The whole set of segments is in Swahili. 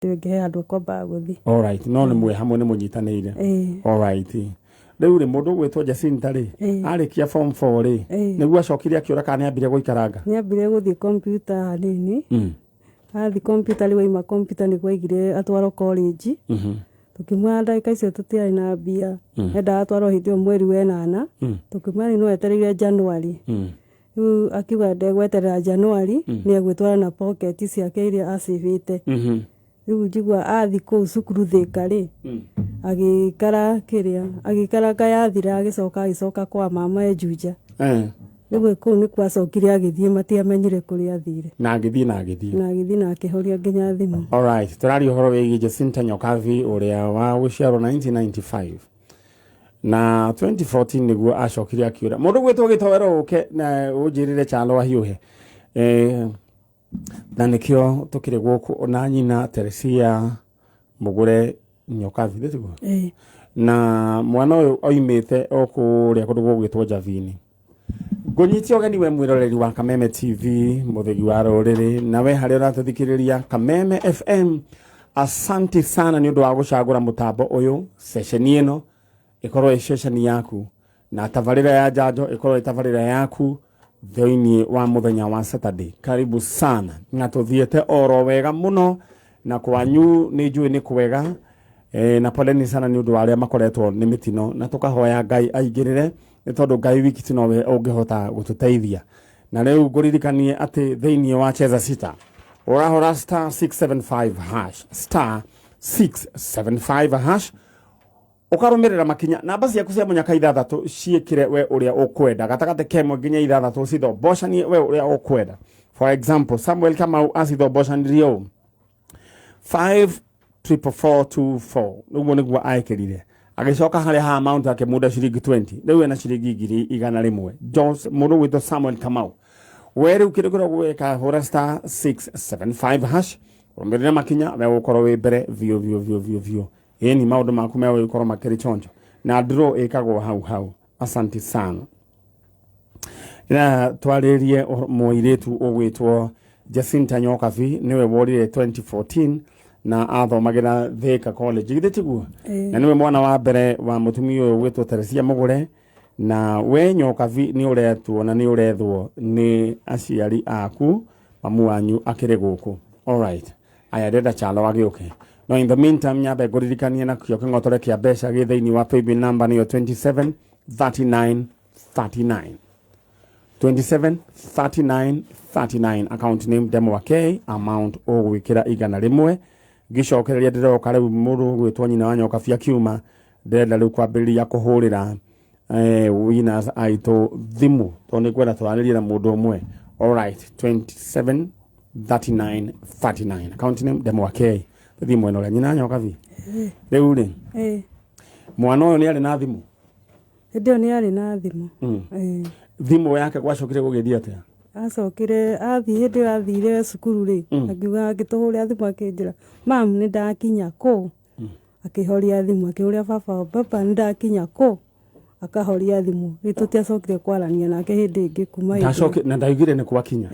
Ndege andu kwamba guthi. All right. No nĩ mwe hamwe nĩ mũnyitanĩire. All right. Rĩu rĩ mũndũ gwĩtwo Jacinta rĩ arĩkia form 4 rĩ nĩguo acokire akĩũra kana nĩambire gũikaraga. Nĩambire guthi computer hanini. Athi computer rĩu ima computer nĩguo aigire atwarwo college. Tukimwara ndagĩka icio tũtiarĩ na mbia. Enda atwarwo hĩndĩ ĩyo mweri wa 8. Tukimwara no etereire January. Rĩu akiuga ndegweterera January nĩ egwĩtwara na pocket ciake iria acivĩte. Rĩu njigua athi kũu cukuru Thĩka rĩ agĩikara kayathira agĩcoka kwa mama Juja. Rĩu kũu nĩ kwacokire agĩthiĩ matiamenyire kũrĩa athire. Na agĩthiĩ na akĩhoria nginya thimũ. All right. Tũrari ũhoro wĩgiĩ Jacinta Nyokabi ũrĩa wa gũciarwo 1995. Na 2014 nĩguo acokire akĩũra. Mũndũ gwĩtwo Gĩtowero ũke na ũnjĩrĩre chalo ahiũhe. Na nĩkĩo tũkĩrĩ gũkũ na nyina Teresia Mũgũre Nyokabi ndĩtiguo. Na mwana ũyũ oimĩte okũrĩa kũndũ gũgwĩtwo Javini. Ngũnyitio ũgeni we mwĩroreri wa Kameme TV mũthegi wa rũrĩrĩ nawe harĩa ũratũthikĩrĩria Kameme FM. Asante sana nĩ ũndũ wa gũcagũra mũtambo ũyũ. Session ĩno ĩkorwo session yaku na tabarĩra ya Njanjo ĩkorwo tabarĩra yaku thĩinĩ wa mũthenya wa Saturday. Karibu sana na tũthiĩte oro wega mũno na kwanyu nĩ njũĩ nĩ kwega. Na poleni sana nĩ ũndũ wa arĩa makoretwo nĩ mĩtino na tũkahoya Ngai aingĩrĩre nĩ tondũ Ngai wiki tino we ũngĩhota gũtũteithia. Na rĩu ngũririkanie atĩ thĩinĩ wa Cheza Sita ũrahora star 675 hash star 675 hash ukarũmĩrĩra makinya namba ciaku cia mũnyaka 6 ciĩkĩre we ũrĩa ũkwenda gatagatĩ kemwe nginya 6 cithobocanie we ũrĩa ũkwenda. For example, Samuel Kamau acithobocanirie ũũ 544424 nĩguo nĩguo aĩkĩrire agĩcoka harĩa ha amount yake muda ciringi 20 rĩu ena ciringi 100 Jones mũndũ gwĩtwo Samuel Kamau we rĩu kĩrĩkĩro gwĩka hũra star 675 hash ũrũmĩrĩra makinya we ũkorwo wĩ mbere vio ni maũndũ maku mewe ũkorwo makĩrĩ chonjo na draw ĩkagwo hau. Asante sana. Na twarĩrie mũirĩtu ũgwĩtwo Jacinta Nyokabi niwe worire 2014 na athomagĩra Thĩka College githĩtiguo. Na niwe mwana wa mbere wa mũtumia ũyũ gwĩtwo Teresia Mũgũre na we Nyokabi nĩ ũretwo na nĩ ũrethwo nĩ aciari aku mamu wanyu akĩrĩ gũkũ. All right. Aya ndenda chalo agĩũke. No, in the meantime, nyabe ngũririkanie na kĩo kĩng'otore kĩa mbeca gĩ thĩinĩ wa paybill number nĩyo 273939 273939 account name Demo K amount ũgwĩkĩra 100 gĩcokereria ndĩroka rĩu mũndũ gwĩtwo nyina wa Nyokabi akiuma ndĩrenda rĩu kwambĩrĩria kũhũrĩra winners aitũ thimũ tondũ nĩ kwenda twaranĩrie na mũndũ ũmwe. All right. 273939 account name Demo K. Thimũ ĩno nyina Nyokabi. Rĩu rĩ mwana ũyũ nĩ arĩ na thimũ. Hĩndĩ ĩyo nĩ arĩ na thimũ. Thimũ yake gwacokire gũgĩthiĩ atĩa? Acokire hĩndĩ ĩyo athire cukuru rĩ akiuga agĩtũhũrĩra thimũ akĩnjĩra mam nĩ ndakinya kũ. Akĩhoria thimũ akĩũria baba nĩ ndakinya kũ. Akahoria thimũ rĩ tũtiacokire kwarania nake hĩndĩ ĩngĩ kuma hĩndĩ na ndaigire nĩ kwakinya.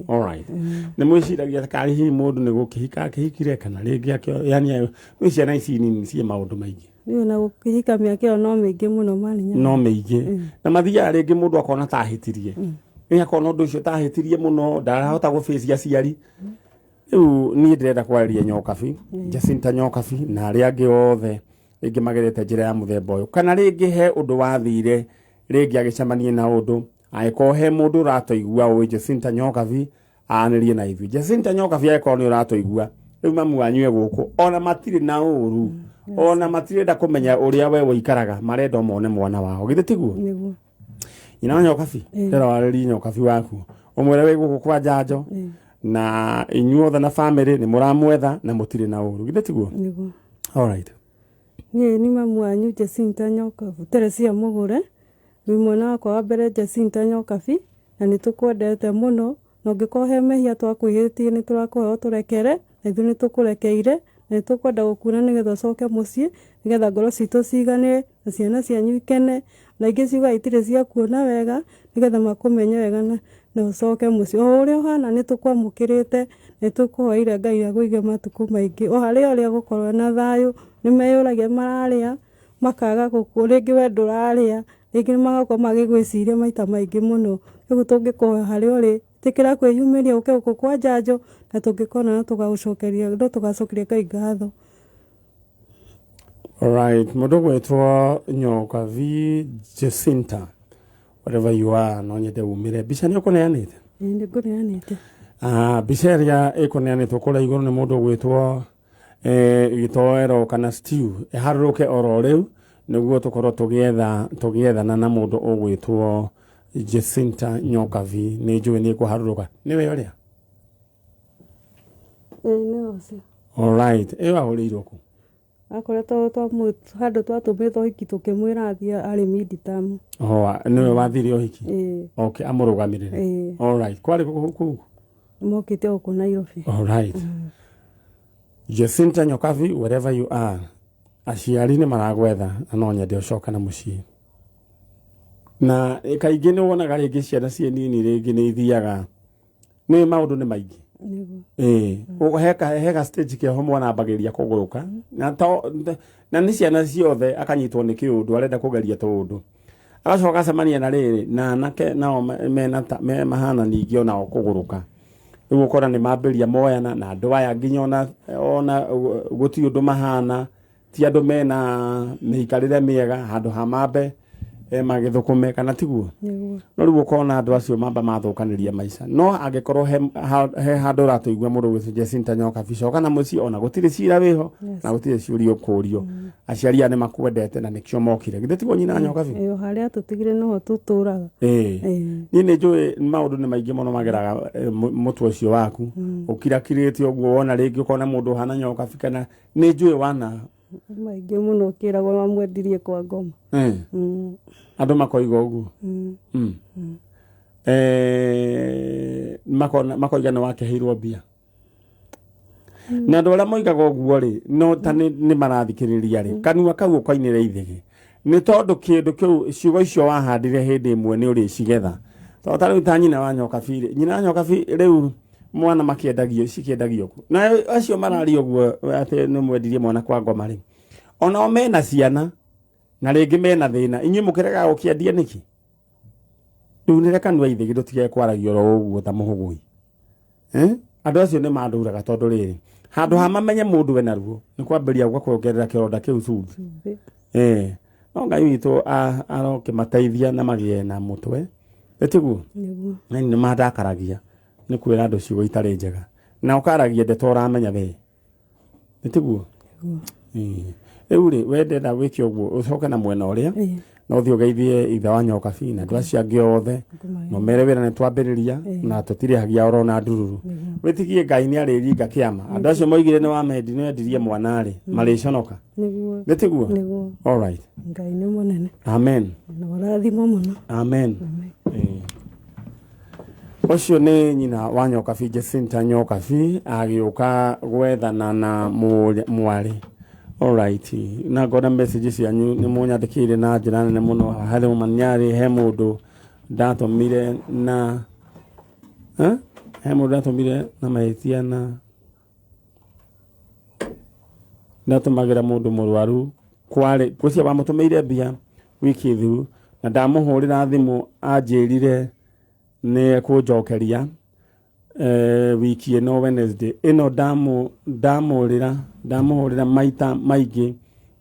All right. Nĩ mwĩciragia kari hihi mũndũ nĩ gũkĩhika akĩhikire kana rĩngĩ akĩo yani nĩ ciana ici nini cie maũndũ maingĩ. Rĩu na gũkĩhika mĩaka ĩyo no mĩingĩ mũno maninya. No mĩingĩ. Na mathiaga rĩngĩ mũndũ akona tahĩtirie. Nĩ akona ũndũ ũcio tahĩtirie mũno ndarahota gũface aciari. Rĩu niĩ ndĩrenda kwarĩria Nyokabi Jacinta Nyokabi na arĩa angĩ othe rĩngĩ magerete njĩra ya mũthemba ũyũ kana rĩngĩ he ũndũ wathire rĩngĩ agĩcemanie na ũndũ angĩkorwo he mũndũ ũratũigua ũĩ Jacinta Nyokabi aanĩrie na ithuĩ. Jacinta Nyokabi angĩkorwo nĩ ũratũigua rĩu mamu wanyu egũkũ ona matirĩ na ũru ona matirenda kũmenya ũrĩa we wĩikaraga marenda mone mwana wao githĩtiguo. Nyina Nyokabi ndĩrawarĩria Nyokabi waku ũmwĩre wĩ gũkũ kwa Njanjo na inyuothe na family nĩ mũramwetha na mũtirĩ na ũru githĩtiguo. All right. Ni mamu wanyu Jacinta Nyokabi Teresia Mũgũre wĩ mwana wakwa wa mbere Jacinta Nyokabi na nĩ tũkwendete mũno na ũngĩkorwo he mehia twakwĩhĩtie nĩ tũrakũhe ũtũrekere na ithuĩ nĩ tũkũrekeire na nĩ tũkwenda gũkuona nĩgetha ũcoke mũciĩ nĩgetha ngoro citũ cigane na ciana cianyu ikene na ingĩ ciuga itirĩ cia kuona wega nĩgetha makũmenye wega na ucoke muciĩ o ũrĩa ũhana nĩ tũkwamũkĩrĩte nĩ tũkũhoire Ngai agũige matukũ maingĩ o harĩa ũrĩa gũkorwo na thayũ nĩ meyũragia mararĩa makaga gũkũ rĩngĩ we ndũrarĩa rĩngĩ magakorwo magĩgwĩciria maita maingĩ mũno rĩu tũngĩkũhoya harĩa ũrĩ tĩkĩra kwĩyumĩria ũke gũkũ kwa Njanjo na tũngĩkona no tũgacokeria Ngai ngatho. Alright, mũndũ gwĩtwo Nyoka V Jacinta, whatever you are, no nyende umire. Mbica nĩ ũkũneanĩte? Nĩ ngũneanĩte. Mbica ĩrĩa ĩkũneanĩtwo kũrĩa igũrũ nĩ mũndũ gwĩtwo gĩtoero kana stew ĩharũrũke oro rĩu nĩguo tũkorwo tũgĩethana na mũndũ ũgwĩtwo Jacinta Nyoka V. Nĩ njũĩ nĩ kũharũrũka. Nĩwe ũrĩa? Nĩ ũcio. Alright, ĩyo ahũrĩirwo kũ? Akoretwo handũ twatũmĩtwo ũhiki tũkĩmwĩra athiĩ arĩ mid-term. Nĩwe wathire ũhiki? Okay, amũrũgamĩrĩre. Alright, kwarĩ kũu? Mokĩte gũkũ Nairobi. Alright. Jacinta Nyoka V, wherever you are, aciari nĩ maragwetha na no nyende ũcoka na mũciĩ. Na kaingĩ nĩ wonaga rĩngĩ ciana ciĩ nini rĩngĩ nĩ ithiaga nĩ maũndũ nĩ maingĩ. Heka stage kĩho mwana ambagĩrĩria kũgũrũka na nĩ ciana ciothe akanyitwo nĩ kĩũndũ arenda kũgeria tũũndũ agacoka acemania na rĩrĩ na anake nao me mahana ningĩ onao kũgũrũka rĩu ũkora nĩ mambĩria moyana na andũ aya nginya ona gũtirĩ ũndũ mahana ti andũ mena mĩikarĩre mĩega handũ ha mambe magĩthũkũme kana tiguo. No rĩu ũkona andũ acio mamba mathũkanĩria maica no angĩkorwo he handũ ũratũigua mũndũ gwĩtwo Jacinta Nyoka V coka na mũciĩ ona gũtirĩ cira wĩho na gũtirĩ ciũria ũkũrio aciari nĩ makwendete na nĩkĩo mokire githĩ tiguo nyina Nyoka V harĩa tũtigire no tũtũraga. Niĩ nĩ njũĩ maũndũ nĩ maingĩ mũno mageraga mũtwe ũcio waku ũkirakirĩte ũguo wona rĩngĩ ũkona mũndũ hana Nyoka V kana nĩ njũĩ wana maingĩ mũno kĩragwo wamwendirie kwa ngoma. Andũ makoiga ũguo. Makoiga nĩ wakĩheirwo mbia. Na andũ arĩa moigaga ũguo rĩ no ta nĩ marathikĩrĩria rĩ kanua kau ũkoinĩre ithĩgĩ nĩ tondũ kĩndũ kĩu ciugo icio wahandire hĩndĩ ĩmwe nĩ ũrĩcigetha. Tondũ ta rĩu ta nyina wa Nyoka V rĩ nyina Nyoka V rĩu mwana makĩendagio cikĩendagio ku na acio mararia ũguo atĩ nĩ mwendirie mwana kwa ngoma rĩ onao mena ciana na rĩngĩ mena thĩna inyuĩ mũkĩrega gũkĩendia nĩkĩ rĩu nĩ reka nwa ithĩgĩ tũtige kwaragia oro ũguo ta mũhũgũi andũ acio nĩ mandũraga tondũ rĩrĩ handũ ha mamenye mũndũ we naruo nĩ kwambĩrĩria gũkuongerera kĩronda kĩu cumbĩ no Ngai witũ arokĩmateithia na magĩe na mũtwe tiguo na nĩ mandakaragia nĩ kwĩra andũ ciugo itarĩ njega na ũkaragia ndeto ũramenya we tiguo rĩu rĩ wendenda wĩke ũguo ũcoke na mwena ũrĩa no ũthiĩ ũgeithie ithe wa Nyoka V na andũ acio angĩ othe no mere wĩra nĩ twambĩrĩria na tũtirĩhagia oro na ndururu wĩtigie Ngai nĩ arĩringa kĩama andũ acio moigire nĩ wendirie mwana rĩ marĩconoka nĩ tiguo. Alright, Ngai nĩ mũnene. Amen. Na warathimwo mũno. Amen. Ũcio nĩ nyina wa Nyoka V Jacinta Nyoka V agĩũka gwethana na mwarĩ. Alright, na ngoda message cianyu nĩ mũnyandĩkĩire na njĩra nene mũno harĩ maniarĩ he mũndũ ndatũmire na mahĩtia na ndatũmagĩra mũndũ mũrwaru kwarĩ kũcia bamũtũmĩire mbia wiki thiru na ndamũhũrĩra thimũ anjĩrire nĩ kũnjokeria wiki ĩno Wednesday ĩno ndamũhũrĩra maita maingĩ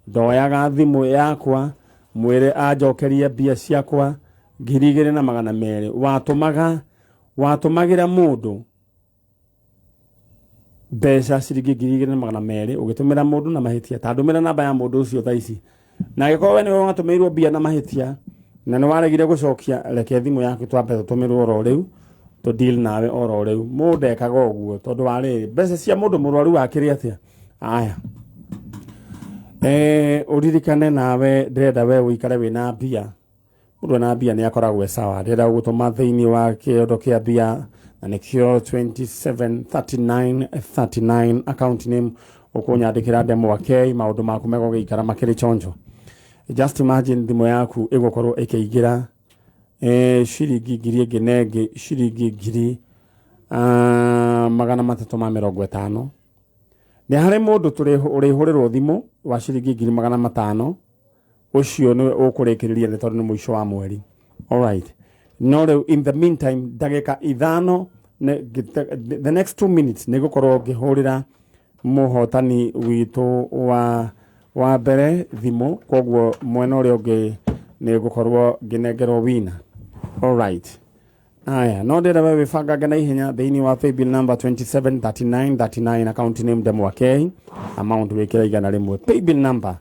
ndoyaga thimũ yakwa mwĩre anjokerie mbia ciakwa 2,200 watũmagĩra mũndũ mbeca ciringi 2,200 ũgĩtũmĩra mũndũ na mahĩtia ta ndũmĩra namba ya mũndũ ũcio thaa ici na gĩkorwo we nĩwe watũmĩirwo mbia na mahĩtia na nĩ waregire gũcokia reke thimũ yaku twambe tũtũmĩrwo oro rĩu to deal nawe oro rĩu mũndũ ekaga ũguo tondũ warĩ mbeca cia mũndũ mũrwaru wakĩrĩ atĩa aya ũririkane nawe ndĩrenda we ũikare wĩna mbia mũndũ na mbia nĩ akoragwo sawa ndĩrenda gũtũma thĩinĩ wa kĩondo kĩa mbia na nĩkĩo 273939 account name ũkũnyandĩkĩra ndemwa K maũndũ maku megũgĩikara makĩrĩ chonjo. Just imagine thimũ yaku ĩgũkorwo ĩkĩingĩra ciringi ngiri ngenenge ciringi ngiri 350. Ni hari mundu urihurerwo thimu wa ciringi ngiri 500 ucio ni ukurekereria ni tondu ni muico wa mweri. All right. No reu in the meantime dagika ithano the next 2 minutes ni gukorwo ngihurira muhotani witu wa mbere thimu kogwo mwena uri ungi ni gukorwo nginengerwo wina. All right. Aya no ndira we bangage na ihenya thiini wa paybill number 273939 account name Ndemwakei amount wekira igana rimwe paybill number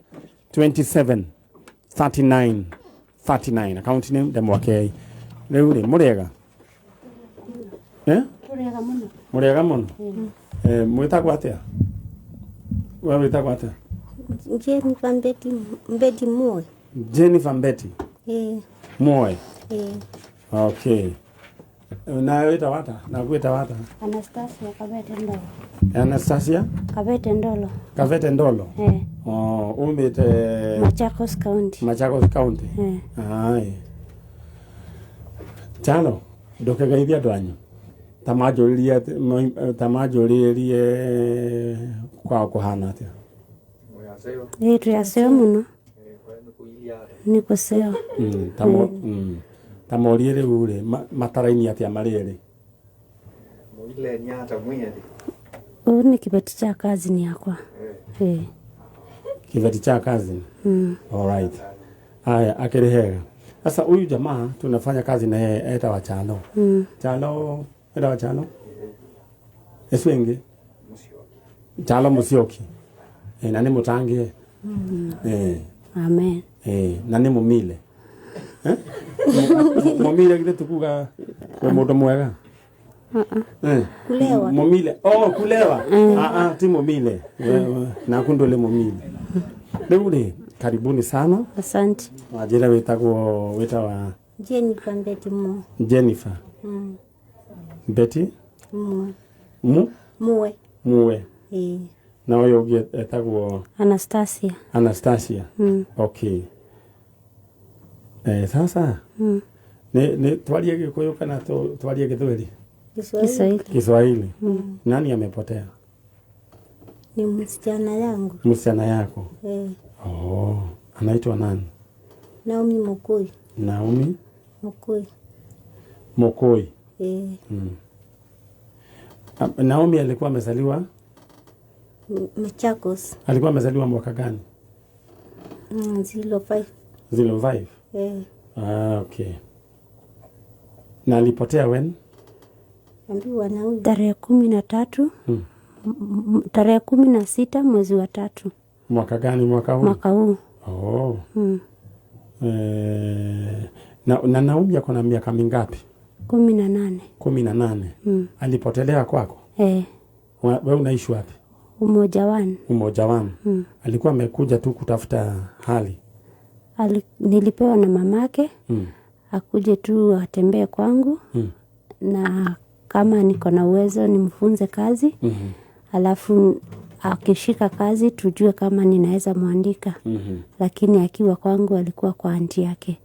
273939 account name Ndemwakei. Riu ri murega murega muno mwitagwo atia we witagwo atia Mbeti Moe. Jennifer Mbeti Moe. Okay. Na wita wata na kuita wata Anastasia Kabete Ndolo. Anastasia Kabete Ndolo. Kabete Ndolo. Umbite Machakos County. Machakos County. Ai. Chalo ndokegeithia ndwanyu tamajuririe kwa kuhana atia Tuyaseo muno. Niko seo. Tamorie riu ri mataraini atia mariri Muile ni hata mwezi. Ni kibeti cha kazi ni yakwa. Kibeti cha kazi. All right. Haya akirehega. Sasa huyu jamaa tunafanya kazi na yeye eta wa Chalo. Chalo eta wa Chalo. Eswenge. Chalo Musioki. Nani mutangie. Amen. Nani mumile. Mumile kile tukuga kwa moto mwega. Kulewa. Mumile. Kulewa. Ti mumile. Na kundole mumile. Ndio karibuni sana. Asante. Wajira witawa Jennifer Mbeti Moe. Jennifer. Mbeti Moe. Moe. Na wewe ugetagwo Anastasia. Okay. Sasa ne twalie Gikuyu kana twalie Githweri? Kiswahili. Nani amepotea? Ni msichana yangu. Msichana yako? Anaitwa nani? Naomi Mokoi. Naomi Mokoi. Naomi alikuwa amezaliwa Machakos. Alikuwa amezaliwa mwaka gani? 05. 05? Okay. Na alipotea when? Ambiwa na huyu tarehe 13. Tarehe 16 mwezi wa 3. Mwaka gani mwaka huu? Mwaka huu. Na Naomi yako na miaka mingapi? 18. 18. Alipotelea kwako? Wewe unaishi wapi? Umoja One. Alikuwa amekuja tu kutafuta hali. Nilipewa na mamake. Akuje tu atembee kwangu. Na kama niko na uwezo nimfunze kazi. Alafu akishika kazi tujue kama ninaweza muandika. Lakini akiwa kwangu alikuwa kwa aunti yake.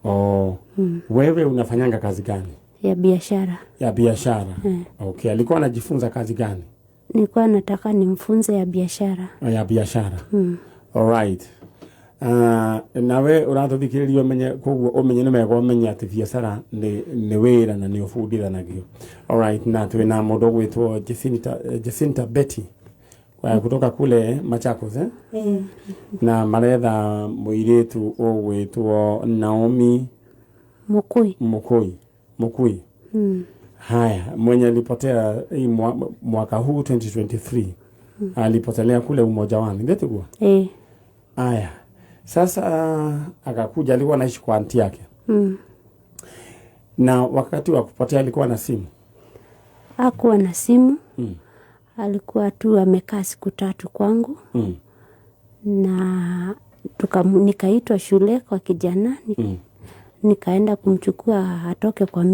Wewe unafanyanga kazi gani? Ya biashara. Ya biashara. Okay, alikuwa anajifunza kazi gani? Nilikuwa nataka nimfunze ya biashara. Ya biashara. All right. Nawe urathikiriria umenye kogwo umenye nimego umenye ati biashara ni wira na ni ufundithanagio. All right, na twina mundu gwitwo Jacinta Betty kutoka kule Machakos na maretha muiritu ugwitwo Naomi Mokoi. Haya, mwenye alipotea mwaka huu 2023 alipotelea kule Umoja One, ndio tu. Haya. Sasa akakuja, alikuwa anaishi kwa aunti yake. Na wakati wa kupotea alikuwa na simu? Hakuwa na simu. Alikuwa tu amekaa siku 3 kwangu. Na nikaitwa shule kwa kijana. Nikaenda kumchukua atoke kwa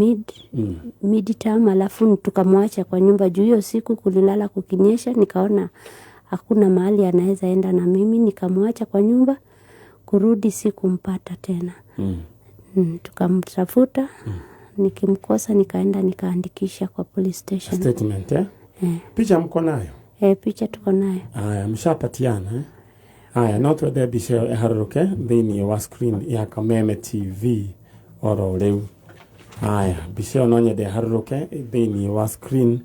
mid term, alafu tukamwacha kwa nyumba juu hiyo siku kulilala kukinyesha. Nikaona hakuna mahali anaweza enda na mimi, nikamwacha kwa nyumba. Kurudi sikumpata tena. Tukamtafuta. Nikimkosa nikaenda nikaandikisha kwa police station. Statement, Picha mko nayo? Picha tuko nayo. Aya, mshapatiana, Aya, no twende mbica iharũrũke thĩinĩ wa screen ya Kameme TV oro rĩu. Aya, mbica no nyende iharũrũke thĩinĩ wa screen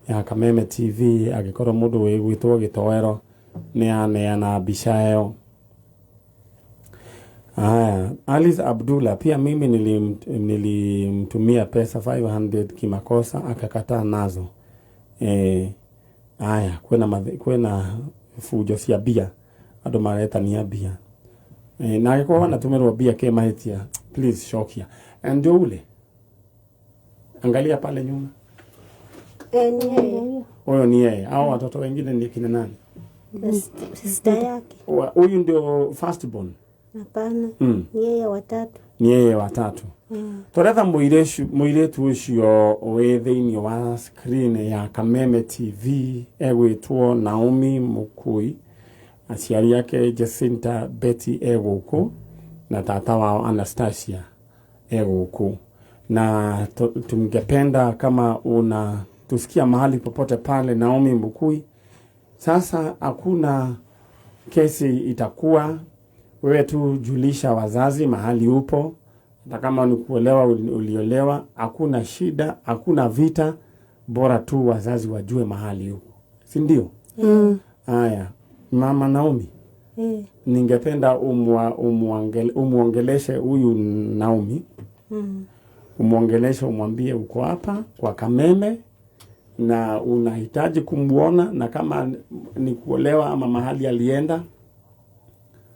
ya Kameme TV agĩkorwo mũndũ wĩgwĩtwo Gĩtoero nĩ aneana mbica ĩyo. Aya, Alice Abdullah, pia mimi nilimtumia pesa 500 kimakosa akakataa nazo. Aya, kwena fujo cia bia, andũ maretania bia. Na agĩkorwo wanatũmĩrwo bia kĩmahĩtia, please shokia. Ndio ule. Angalia pale nyuma. Ni yeye. Huyo ni yeye. Hao watoto wengine ni kina nani? Sister yake. Huyu ndio first born. Hapana. Ni yeye watatu. Ni yeye watatu. Tũretha mũirĩtu ũcio wĩ thĩinĩ wa screen ya Kameme TV egwĩtwo Naomi Mukui, aciari yake Jacinta Betty egũkũ na tata wao Anastasia egũkũ. Na tungependa kama tusikia mahali popote pale Naomi Mukui, sasa hakuna kesi itakuwa, wewe tu julisha wazazi mahali upo. Na kama ni kuolewa uliolewa, hakuna shida, hakuna vita, bora tu wazazi wajue mahali upo. Si ndio? Haya, Mama Naomi. Ningependa umuongeleshe huyu Naomi. Umuongeleshe, umwambie uko hapa kwa Kameme na unahitaji kumuona, na kama ni kuolewa ama mahali alienda,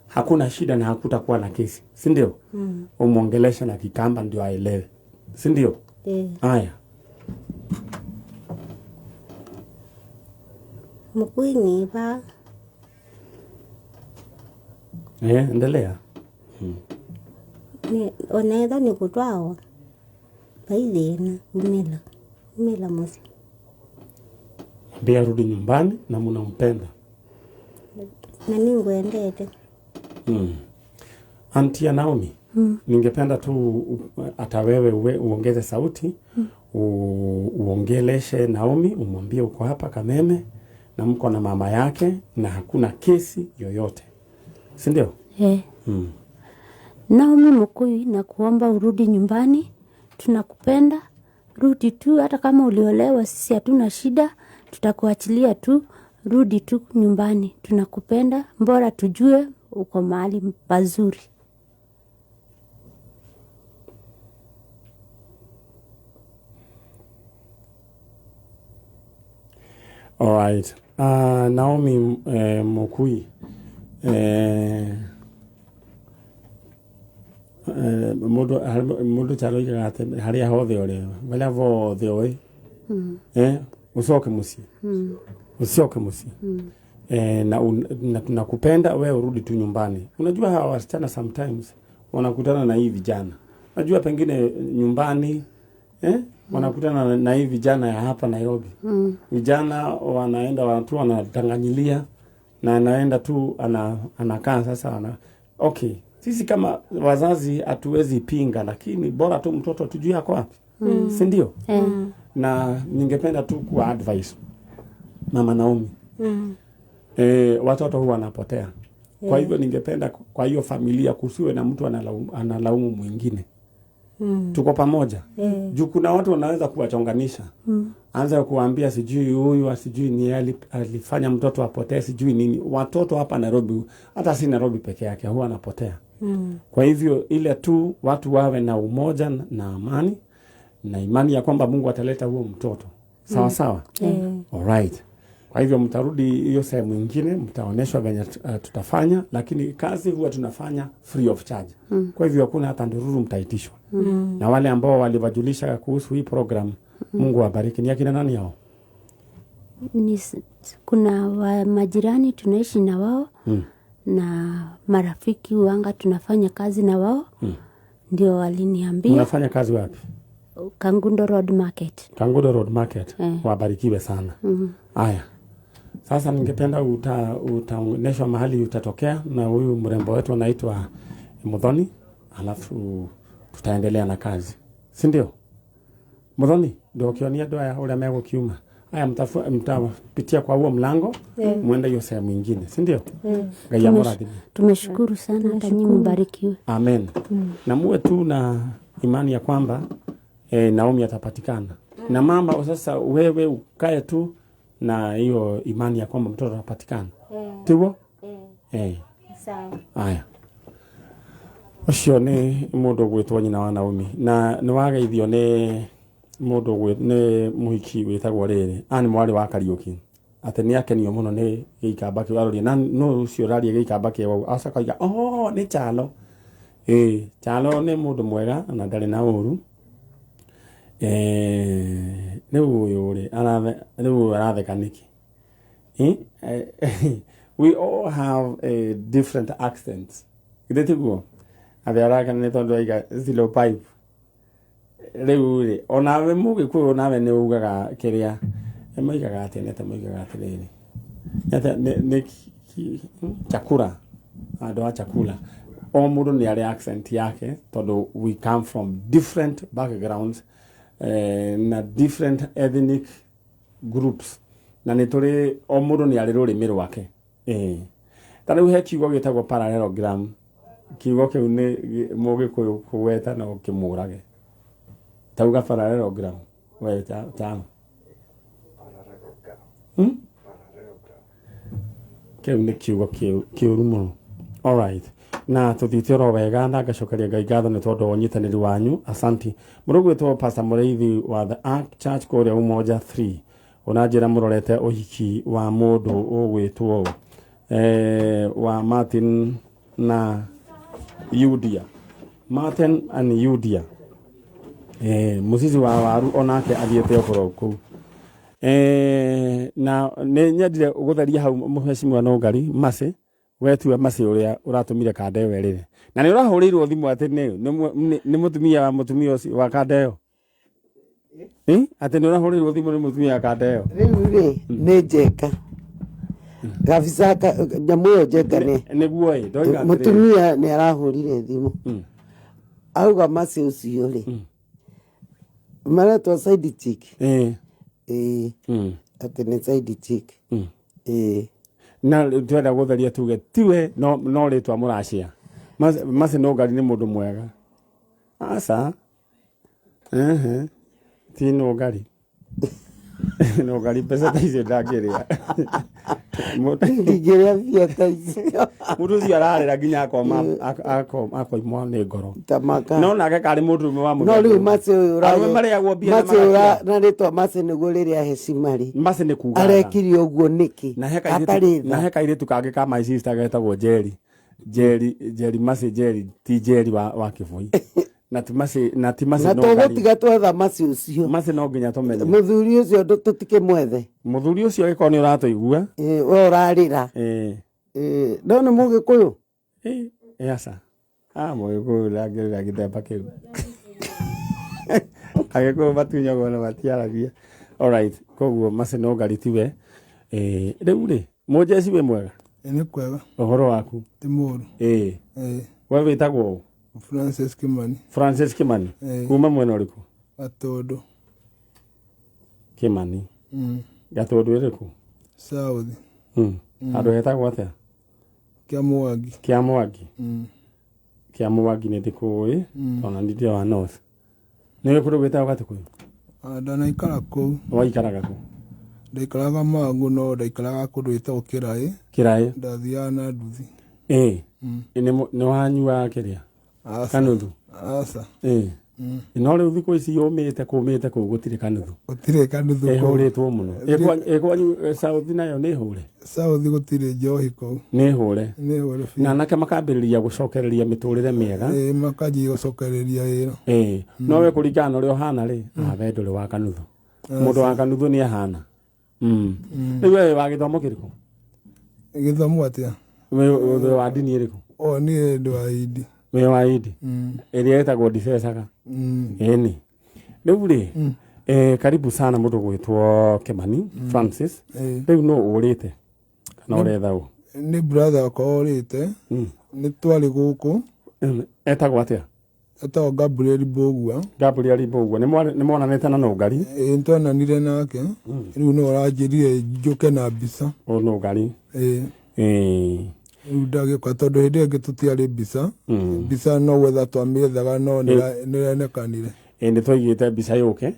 hakuna shida na hakutakuwa na kesi. Si ndio? Umuongelesha na Kikamba ndio aelewe. Si ndio? Haya. Mukui ni ba. Endelea. Ni onedha ni kutwao. Baidena umela mosi. Bia rudi nyumbani na mnampenda. Na ningoendete. Auntie Naomi, ningependa tu hata wewe uongeze sauti, uongeleshe Naomi, umwambie uko hapa Kameme na mko na mama yake na hakuna kesi yoyote. Si ndio? Naomi Mukui, na kuomba urudi nyumbani. Tunakupenda. Rudi tu, hata kama uliolewa sisi hatuna shida, tutakuachilia tu. Rudi tu nyumbani. Tunakupenda. Mbora tujue uko mahali pazuri. Alright. Naomi Mukui. Mundu chalo igate haria hothe ore wala vothe oi usoke musi usoke musi na tunakupenda wewe, urudi tu nyumbani. Unajua hawa wasichana sometimes wanakutana na hivi vijana, unajua pengine nyumbani wanakutana na hivi vijana ya hapa Nairobi. Vijana wanaenda watu wanatanganyilia na anaenda tu anakaa sasa okay. Sisi kama wazazi hatuwezi pinga, lakini bora tu mtoto tujue yako wapi. Si ndio? Na ningependa tu kwa advice Mama Naomi. Watoto huwa wanapotea. Kwa hivyo ningependa kwa hiyo familia kusiwe na mtu analaumu mwingine. Tuko pamoja. Juu kuna watu wanaweza kuwachonganisha. Anza kuambia sijui huyu sijui ni alifanya mtoto apotee sijui nini. Watoto hapa Nairobi, hata si Nairobi peke yake, huwa wanapotea. Kwa hivyo ile tu watu wawe na umoja na amani na imani ya kwamba Mungu ataleta huo mtoto. Sawa sawa? Alright. Kwa hivyo mtarudi hiyo sehemu nyingine, mtaoneshwa venye tutafanya, lakini kazi huwa tunafanya free of charge. Kwa hivyo hakuna hata ndururu mtaitishwa. Na wale ambao waliwajulisha kuhusu hii program, Mungu awabariki. Ni akina nani hao? Kuna majirani tunaishi na wao. Na marafiki wanga tunafanya kazi na wao. Ndio waliniambia. Unafanya kazi wapi? Kangundo Road Market. Kangundo Road Market. Wabarikiwe sana. Haya. Sasa ningependa utaoneshwa mahali utatokea na huyu mrembo wetu anaitwa Muthoni, alafu tutaendelea na kazi, si ndio? Muthoni ndio kionia ndo ya ule mego kiuma haya mtapitia kwa huo mlango muende hiyo sehemu nyingine, si ndio? Ngai muradi. Tumeshukuru sana, hata nyinyi mbarikiwe. Amen. Na muwe tu na imani ya kwamba Naomi atapatikana. Na mama sasa wewe ukae tu na hiyo imani ya kwamba mtoto atapatikana. Tibo? Sawa. Aya. Ucio ni mundu gwitwo nyina wa Naomi na ni wageithio ni mundu ni muhiki witagwo riri ani mwari wa Kariuki ate ni akenio muno ni giikamba ki waruri na no ucio rari giikamba ki wau acakaiga ni Chalo Chalo ni mundu mwega na ndari na uru ni uyu ri arathe kaniki we all have different accents githitiguo athiaraka ni tondu aiga zero pipe riu ri onawe mugikuyu nawe ni ugaga kiria emoigaga atenete moigaga atiriri ni chakula ando wa chakula o mundu ni ari accent yake tondu we come from different backgrounds na different ethnic groups na ni turi o mundu ni ari rurimi rwake tariu he kiugo gitagwo parallelogram kiugo kiu ni mugikuyu kuweta na ukimurage tauga parallelogram we tano kiu ni kiugo kiuru muno. Alright, na tuthite ro wega na ngacokeria Ngai ngatho ni tondu onyitaniri wanyu. Asanti murugu etwo Pastor Mureithi wa the Ark Church Korea Umoja 3 unanjira murorete uhiki wa mundu ugwitwo wa Martin na Yudia. Martin and Yudia musisi wa waru onake athiete okoro ku na ne nyadire gutheria hau muheshimiwa no ngari mase wetu mase uria uratumire kandeo werire na ni urahurirwo thimu ati ni mutumia wa kandeo ati ni urahurirwo thimu ni mutumia wa kandeo riu ni njeka gabisa nyamuyo njeka ni guo ndoiga mutumia ni arahurire thimu auga mase ucio ri maratwa side chick ati ni side chick na twenda gutheria tuge tiwe no ritwa murashia mase no ngari ni mundu mwega asa ti no ngari no ngari pesa taize ndagiria ndigiria via taize mundu cio ararira nginya akoimwa ni ngoro tamaka no nake kari mundu wa mundu no riu mase urawe mariagwo bia na ritwa mase niguo riria hecimari mase ni kuga arekiri uguo niki na heka ire tukange ka my sister getagwo Jerry mase Jerry ti Jerry wa Kivui na ti mase no gutiga twetha mase ucio mase no nginya tumenye muthuri ucio tutike mwethe muthuri ucio giko ni uratuigua we urarira no ni mugikuyu asa mugikuyu ragirira githemba kiu agikuyu matunyagwo na matiaragia. Alright, koguo mase no ngari tiwe riu ri mujeci we mwega ni kwega uhoro waku ti muru we witagwo Francis Kimani kuma mwena uriku Gatondo Kimani Gatondo iriku South andu hetagwo atia Kiamwagi ni ndikui ona ndidio wa North niwe kundu gwitagwo Gatukuyu ndanaikara kuu waikaraga ku ndaikaraga Mangu no ndaikaraga kundu gwitagwo Kirai ndathiaga na nduthi ni wanyua kiria kanuthu asa no riu thiku ici yumite ku gutire kanuthu ehuritwo muno ekwanyu South nayo ni hure South gutire njohi ku ni hure na nake makambiriria gucokereria miturire miega makaji gucokereria iro no we kuringana uria hana ri wendo ri wa kanuthu mundu wa kanuthu ni ahana riu we wa githomo kiriku githomo atia we wa dini iriku ni ndo aidi we wa idi iria etagwo ndicecaga ni riu ri karibu sana mundu gwitwo Kimani Francis riu no urite kana uretha u ni brother ko urite ni twari guku etagwo atia Etagwo Gabriel Mbogua. Gabriel Mbogua nĩ monanĩte na Nũngari? Ĩĩ nĩtwananire nake rĩu nĩ ũranjĩrire njũke na mbica. Nũngari? Ĩĩ. Rĩu ndagĩũka tondũ hĩndĩ ĩyo ĩngĩ tũtiarĩ mbica. Mbica no gwetha twamĩethaga no nĩyonekanire. Nĩ twaigĩte mbica yũke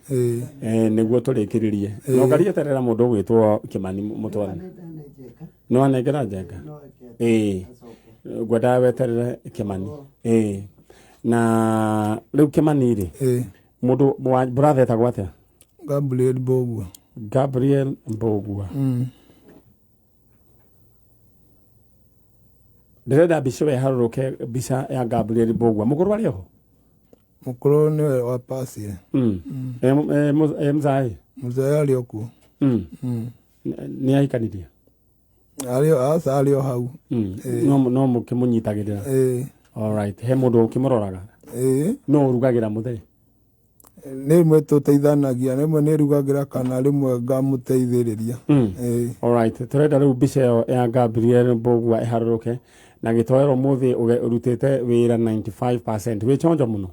nĩguo tũrĩkĩrĩrie. Nũngari eterera mũndũ ũgwĩtwo Kĩmani Mũtware. No anengera Njenga? Ngwendaga weterere Kĩmani. Na rĩu Kĩmani rĩ mũndũ brother etagwo atĩa? Gabriel Mbogua. Gabriel Mbogua. Ndĩrenda mbica weharũrũke mbica ya Gabriel Mbogua. Mũkũrũ arĩ ho? Mũkũrũ nĩwe wa pasire. Mzai? Mzai arĩ o kuo. Nĩ ahikanirie? Arĩ o hau. No mũkĩmũnyitagĩrĩra? Alright. He mũndũ ũkĩmũroraga? No ũrugagĩra mũthee? Rĩmwe tũteithanagia, rĩmwe nĩrugagĩra kana rĩmwe ngamũteithĩrĩria. Alright. Tũrenda rĩu mbica ĩyo ya Gabriel Mbogua ĩharũrũke na gĩtoero mũthĩ ũrutĩte wĩra 95%. Wĩ chonjo mũno.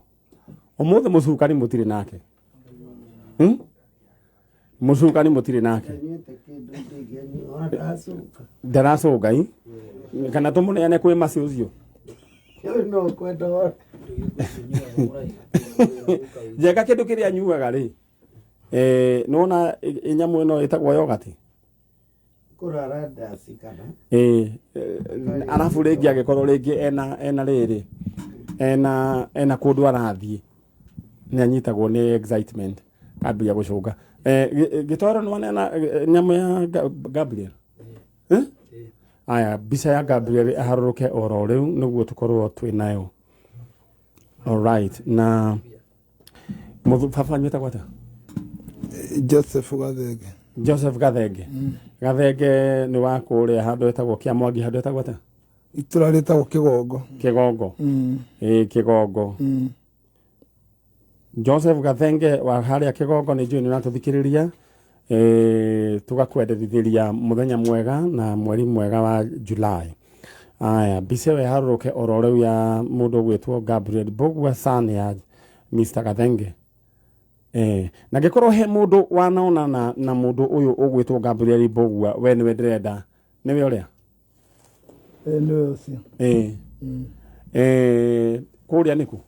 Ũmũthĩ mũcukani mũtirĩ nake? Mũcukani mũtirĩ nake? Ndaracũnga kana tũmũneane kwĩ maci ũcio? Njenga kĩndũ kĩrĩa anyuaga rĩ nĩwona nyamũ ĩno ĩtagwo yogati? Kũrara ndasi kana? Arabu rĩngĩ agĩkorwo rĩngĩ ena rĩrĩ ena kũndũ arathiĩ nĩanyitagwo nĩ excitement ambia gũcũnga. Gĩtoro nĩwanena nyamũ ya Gabriel? Aya mbica ya Gabriel aharũrũke oro rĩu nĩguo tũkorwo twĩ nayo. Alright. Na baba nyuĩtagwo atĩa? Joseph Gathenge. Joseph Gathenge. Gathenge nĩ wa kũrĩa handũ hetagwo Kĩamwangi, handũ hetagwo atĩa? Itũra rĩtagwo Kĩgongo. Kĩgongo. Kĩgongo. Joseph Gathenge wa harĩa Kĩgongo nĩ njũĩ nĩũratũthikĩrĩria. Tũgakwendithĩria mũthenya mwega na mweri mwega wa July. Aya mbica ĩyo ĩharũrũke oro rĩu ya mũndũ ũgwĩtwo Gabriel Mbogua son ya Mr. Gathenge. Na ngĩkorwo he mũndũ wanaonana na mũndũ ũyũ ũgwĩtwo Gabriel Mbogua we nĩwe ndĩrenda nĩwe ũrĩa? Nĩwe ũcio. Kũrĩa nĩkũ?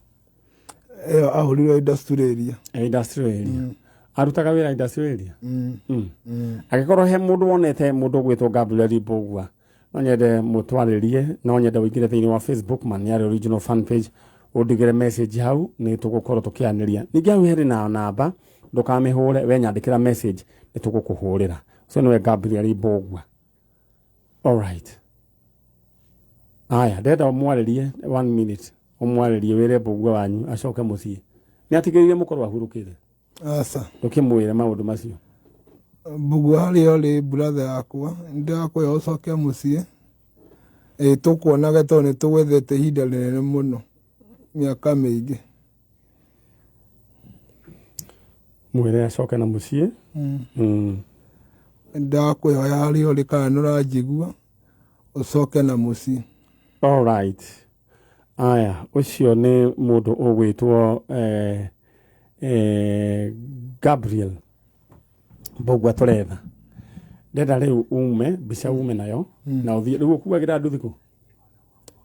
Ahũrirwo industrial area. Industrial area. Arutaga wĩra industrial area? Agĩkorwo he mũndũ wonete mũndũ ũgwĩtwo Gabriel Mbogua no nyende mũtwarĩrie, no nyende ũingĩre thĩinĩ wa Facebook Maniare original fan page ũndigĩre message hau nĩ tũgũkorwo tũkĩanĩria. Ningĩ hau harĩ na namba ndũkamĩhũre, we nyandĩkĩra message nĩ tũgũkũhũrĩra. Ũcio nĩwe Gabriel Mbogua. Alright. Aya ndenda ũmwarĩrie 1 minute ũmwarĩrie wĩre Mbogua wanyu acoke mũciĩ. Nĩ atigĩrĩire mũkorwo ahurũkĩte? Aca. Ndũkĩmwĩre maũndũ macio. Mbogua harĩa ũrĩ brother yakwa ndĩrakũya ũcoke mũciĩ. Tũkuonaga tondũ nĩtũgwethete ihinda rĩnene mũno, mĩaka mĩingĩ. Mwĩre acoke na mũciĩ. Ndakwĩhoya harĩa ũrĩ kana nĩũranjigua ũcoke na mũciĩ. Alright. Aya ũcio nĩ mũndũ ũgwĩtwo Gabriel Mbogua tũretha. Ndenda rĩu ume mbica ume nayo na ũthiĩ rĩu ũkuagĩra nduthi kũ?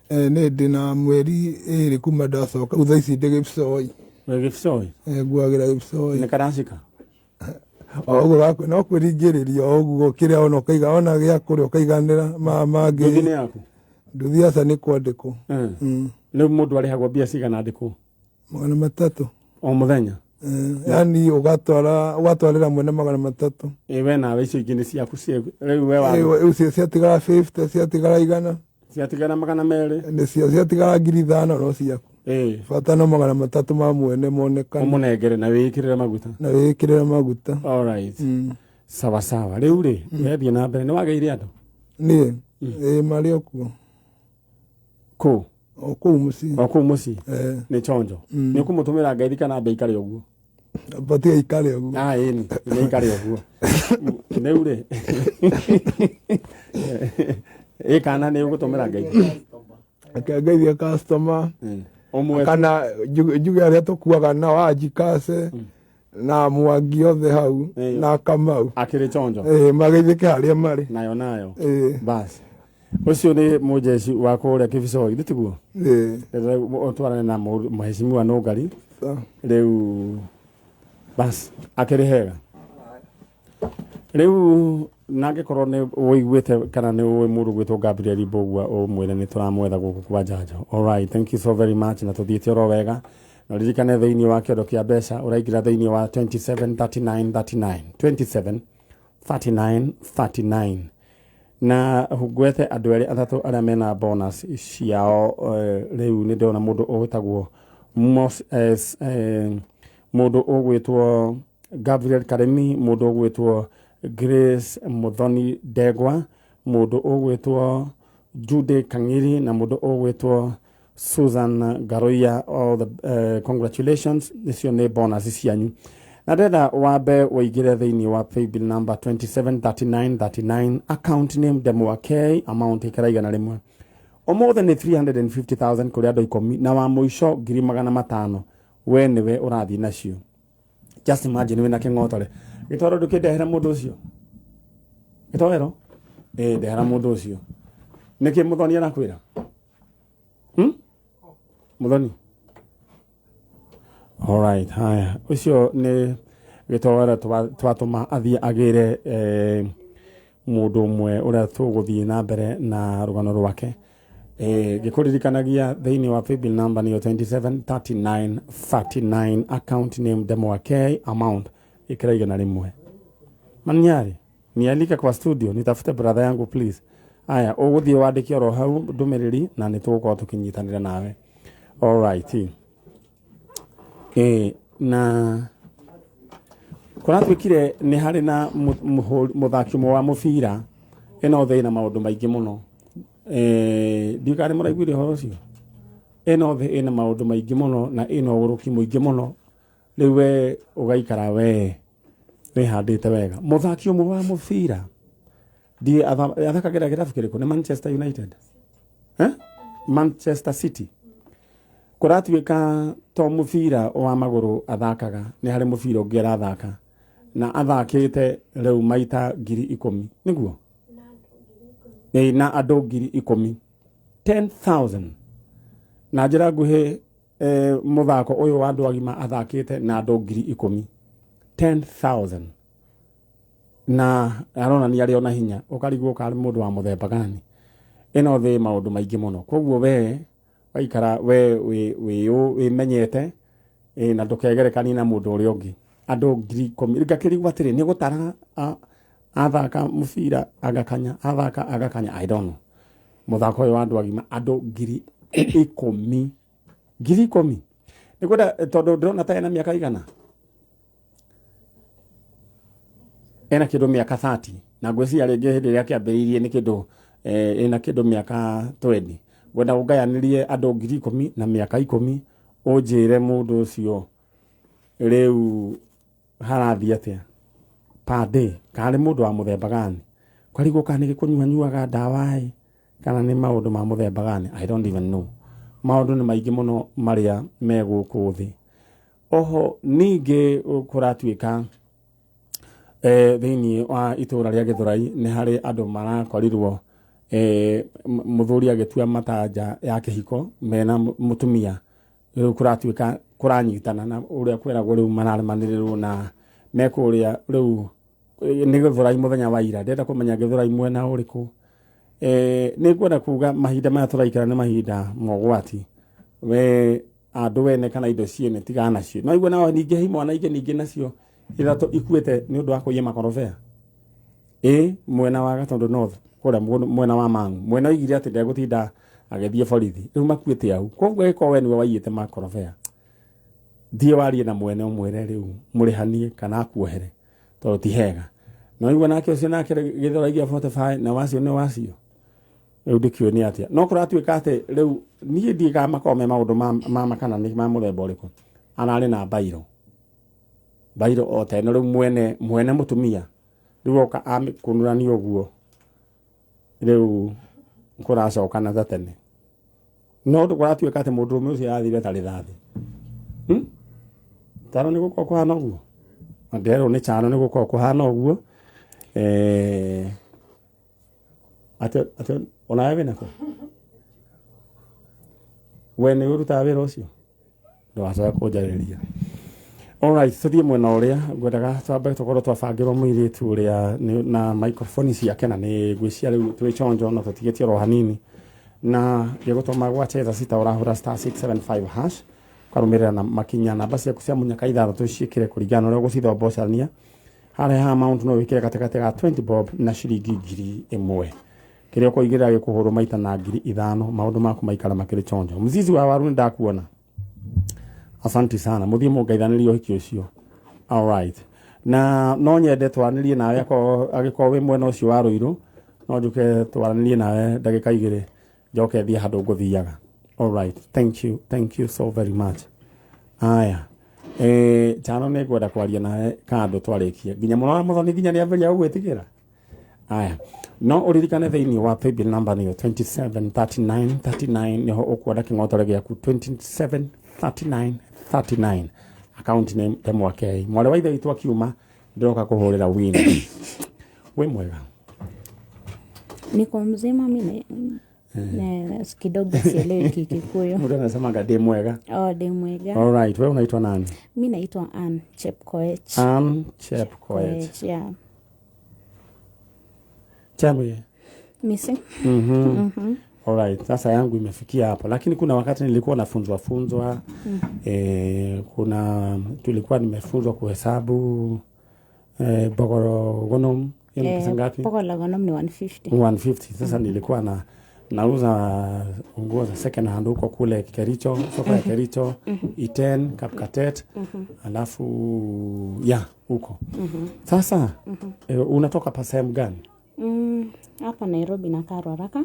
Nĩ ndĩ na mweri 2 kuma ndacoka thutha ici ndĩ Gĩbicoi. Gĩbicoi? Nguagĩra Gĩbicoi. Nĩ karacika? Ũguo no kwĩringĩrĩria ũguo kĩrĩa ona ũkaiga ona gĩa kũrĩa ũkaiganĩra mangĩ. Nduthi nĩ yaku? Nduthi aca nĩ kwandĩkwo. Rĩu mũndũ arĩhagwo mbia cigana andĩkwo? 300 o mũthenya? Yani ũgatwarĩra mwene 300. We nawe icio ingĩ nĩ ciaku rĩu we ucio ciatigara 50, ciatigara 100, ciatigara 200, nĩcio ciatigara 5,000 no ciaku. Bata no 300 ma mwene monekana. Ũmũnengere na wĩkĩrĩre maguta. Na wĩkĩrĩre maguta. Alright. Sawa sawa. Rĩu rĩ wethiĩ na mbere nĩwagĩire andũ? Niĩ marĩ o kuo. Kũ? O kũu mũciĩ. O kũu mũciĩ? Nĩ chonjo. Nĩ ũkũmũtũmĩra ngeithi kana ambe ikare ũguo? Batiga ikare ũguo. Ĩni nĩ ikare ũguo. Rĩu rĩ kana nĩ ũgũtũmĩra ngeithi? Aka ngeithi customer. Omwe kana njuge aria tukuaga na Wanjikase na Mwangi othe hau na Kamau akiri chonjo mageithike haria mari nayo basi ucio ni mujeci wa kuria Kibisoi nditiguo otwarane na mheshimiwa Nogari riu basi akiri hega riu nangikorwo ni uiguite kana ni uwi mundu gwitwo Gabriel Mbugua umwire ni turamwetha guku kwa Njanjo. Alright, thank you so very much na tuthiite oro wega na ririkane thiini wa kiondo kia mbeca uraingira thiini wa 273939 273939 na hungwete andu eri athatu aria mena bonus ciao riu ni ndona mundu ugwitagwo mundu ugwitwo Gabriel Karemi, mundu ugwitwo Grace Muthoni Degwa, mundu ugwitwo Jude Kangiri na mundu ugwitwo Susan Garoya. All the congratulations, nicio ni bonus cianyu na ndenda wambe waigire thiini wa paybill number 273939 account name Demo K amount ikaraiga na rimwe omothe ni 350,000 kuri andu 10 na wa muico 500,000 we niwe urathi nacio. Just imagine wina kingotore gitoro ndukindehera mundu ucio gitoro ndehera mundu ucio niki Muthoni arakwira Muthoni. Alright, haya ucio ni gitoro twatuma athie agire mundu mwe uria tuguthie na mbere na rugano rwake gikuririkanagia thiini wa paybill number ni 273939 account name Demo K amount ikiraiga na rimwe. Maniari nialika kwa studio nitafute brother yangu please. Aya uguthie wandike oro hau ndumiriri na nitugukorwo tukinyitanira nawe. Alright, na kuna twikire ni hari na muthaki wa mubira eno thina maundu maingi muno ndikari muraiguire horo ucio eno the ina maundu maingi muno na ino uruki muingi muno riwe ugaikara we handite wega muthaki umwe wa mubira di athakagira kirabu kiriku ni Manchester United Manchester City kuratuika to mubira wa maguru athakaga ni hari mubira ungi arathaka na athakite riu maita 10,000 niguo na andu 10,000 10,000 na njira nguhi muthako uyu wa andu agima athakite na andu 10,000 10,000 na arona ni ari ona hinya ukarigwo kari mundu wa muthemba gani ino thi maundu maingi muno koguo we waikara we menyete na ndukegerekani na mundu uri ungi andu 10,000 ngakirigwo atiri ni gutara athaka mubira agakanya athaka agakanya I don't know muthako uyu wa andu agima andu 10,000 nikwenda tondu ndona ta ena miaka igana ena kindu miaka 30 na ngwiciria ringi hindi ria kiambiririe ni kindu ena kindu miaka 20 wenda ugayanirie andu 10,000 na miaka 10 unjire mundu ucio riu harathi atia per day kari mundu wa muthemba gani kwarigo kana gikunyuanyuaga ndawa kana ni maundu ma muthemba gani I don't even know. Maundu ni maingi muno maria meguku thi oho ningi kuratuika thiini wa itura ria Githurai ni hari andu marakorirwo muthuri agitua matanja ya kihiko mena mutumia riu kuratuika kuranyitana na uria kwiragwo riu mararemanirirwo na mekuria riu ni Githurai muthenya wa ira ndenda kumenya Githurai mwena uriku ni ngwenda kuga mahinda maya turaikara ni mahinda mogwati we andu wene kana indo ciene tigana cio no igwe nawe ninge hi mwana ige ninge nacio ithatu ikuete ni undu wa kuiya makorobea mwena wa Gatundu North kura mwena wa Mangu mwena igire ati ndegutinda agethie borithi riu makuite au koguo iko we niwe waiyite makorobea thie warie na mwene umwire riu murihanie kana akuohere tondu ti hega no igwe nake ucio nake Githurai gia 45 na wacio ni wacio riu ndikio ni atia no kuratuika ati riu nie ndiga makome maundu ma kana ni ma muthemba uriku anari na bairo ote no riu mwene mutumia riu oka amikunurani uguo riu kuracoka na tene no tukwatuika ati mundu ume ucio athire tari thathi taro ni gukorwo kuhana uguo ndero ni chano ni gukorwo kuhana uguo ate onawe nako we ni uruta wira ucio ndwacoka kunjariria. Alright, tuthie mwena uria ngwendaga twambe tukorwo twabangirwo muiritu uria na microphone ciake na ni ngwiciria riu twi chonjo na tutigetie ro hanini na gigutuma gwacheza sita urahura star 675 hash karumirira na makinya namba ciaku cia munyaka ithathatũ ciikire kuringana uria gucithombochania hare ha amount no wikire katikati ga 20 bob na ciringi 1,000 kiria kuigirira gikuhurwo maita na 5,000 maundu maku maikara makiri chonjo. Mzizi wa waru ndakuona. Asante sana muthie mungaithanirio hiki ucio. Alright, na no nyende twaranirie nawe agiko we mwena ucio wa Ruiru no njuke twaranirie nawe ndagika igiri njoke thie handu nguthiaga. Alright, thank you so very much. Aya chano ne gwenda kwaria nawe kandu twarikie nginya muno muthoni nginya ni averia ugwitigira. Aya no uririkane thiini wa paybill number ni 273939 niho ukwenda kingotore giaku 273939 account name MWK mwale wa ithe itwa kiuma ndoka kuhurira win. We mwega niko mzima mimi na kidogo sielewi Kikuyu. Mtu anasema ngade mwega. De mwega. Alright, wewe unaitwa nani? Mimi naitwa Ann Chepkoech. Ann Chepkoech. Yeah. Chamwe. Misi. Alright, sasa yangu imefikia hapo. Lakini kuna wakati nilikuwa nafunzwa kuna tulikuwa nimefunzwa kuhesabu bogorogonom pesa ngapi? Bogorogonom ni 150. 150. Sasa nilikuwa nauza nguo za second hand huko kule Kericho, soko ya Kericho, Iten, Kapkatet, alafu huko. Sasa unatoka pa sehemu gani? Hapa Nairobi na Karwaraka.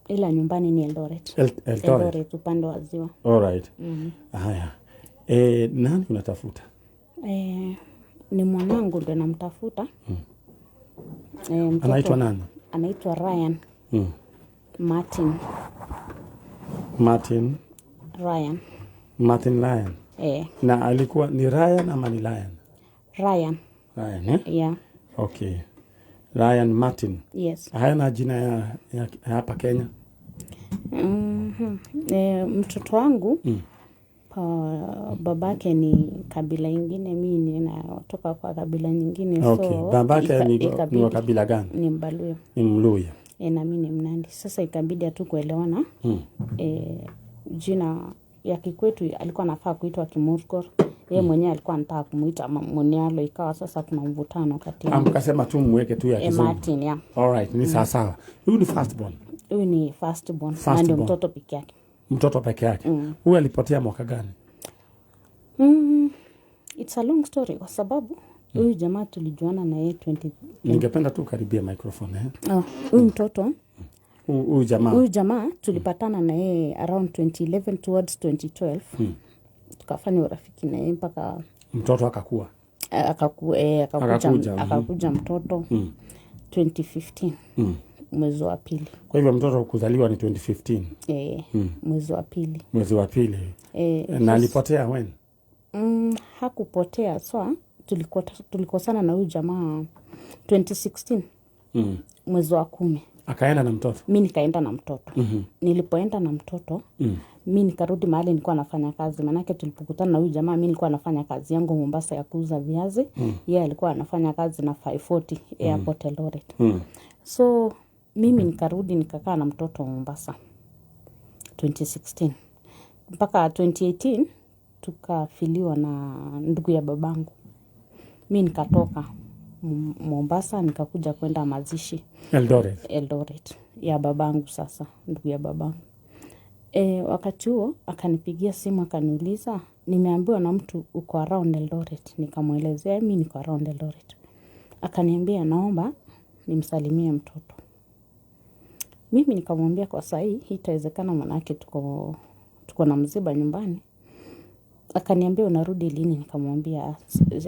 Ila nyumbani ni Eldoret. Eldoret upande wa ziwa. Alright. Haya. Nani unatafuta? Ni mwanangu ndo namtafuta. Anaitwa nani? Anaitwa Ryan. Martin Ryan. Na alikuwa ni Ryan ama ni Lion? Ryan, yeah. Okay. Ryan Martin. Yes. Haya na jina ya hapa Kenya? Mtoto wangu babake ni kabila ingine, mimi ninatoka kwa kabila nyingine. Okay. So babake ni wa kabila gani? Ni Mbaluya. Ni Mluya. Na mimi ni Mnandi. Sasa ikabidi tu kuelewana. Jina ya kikwetu alikuwa anafaa kuitwa Kimurgor. Yeye mwenyewe alikuwa anataka kumuita Monialo, ikawa sasa kuna mvutano kati yao. Mkasema tu mweke tu ya Kizungu. Martin, yeah. Alright, ni sawa. Huyu ni firstborn. Huyu ni firstborn. Na ndio mtoto peke yake. Mtoto peke yake. Huyu alipotea mwaka gani? It's a long story kwa sababu huyu jamaa tulijuana na yeye 20. Ningependa tu karibia microphone huyu mtoto huyu jamaa tulipatana na yeye around 2011 towards 2012. Tukafanya urafiki na yeye mpaka mtoto akakuwa. Akakuja mtoto 2015. Mwezi wa pili. Kwa hivyo mtoto kuzaliwa ni 2015. Mwezi wa pili. Na alipotea when? Hakupotea, so tulikosana na huyu jamaa 2016. Mwezi wa 10. Akaenda na mtoto. Mimi nikaenda na mtoto. Nilipoenda na mtoto, mimi nikarudi mahali nilikuwa nafanya kazi. Maana yake tulipokutana na huyu jamaa, mimi nilikuwa nafanya kazi yangu Mombasa ya kuuza viazi. Yeye alikuwa anafanya kazi na 540 Airport Eldoret. So mimi nikarudi nikakaa na mtoto Mombasa 2016 mpaka 2018 tukafiliwa na ndugu ya babangu. Mimi nikatoka Mombasa nikakuja kwenda mazishi Eldoret ya babangu, sasa ndugu ya babangu. Wakati huo akanipigia simu akaniuliza, nimeambiwa na mtu uko around Eldoret. Nikamwelezea mimi niko around Eldoret. Akaniambia naomba nimsalimie mtoto. Mimi nikamwambia kwa sahi itawezekana, manake tuko na mziba nyumbani. Akaniambia unarudi lini? Nikamwambia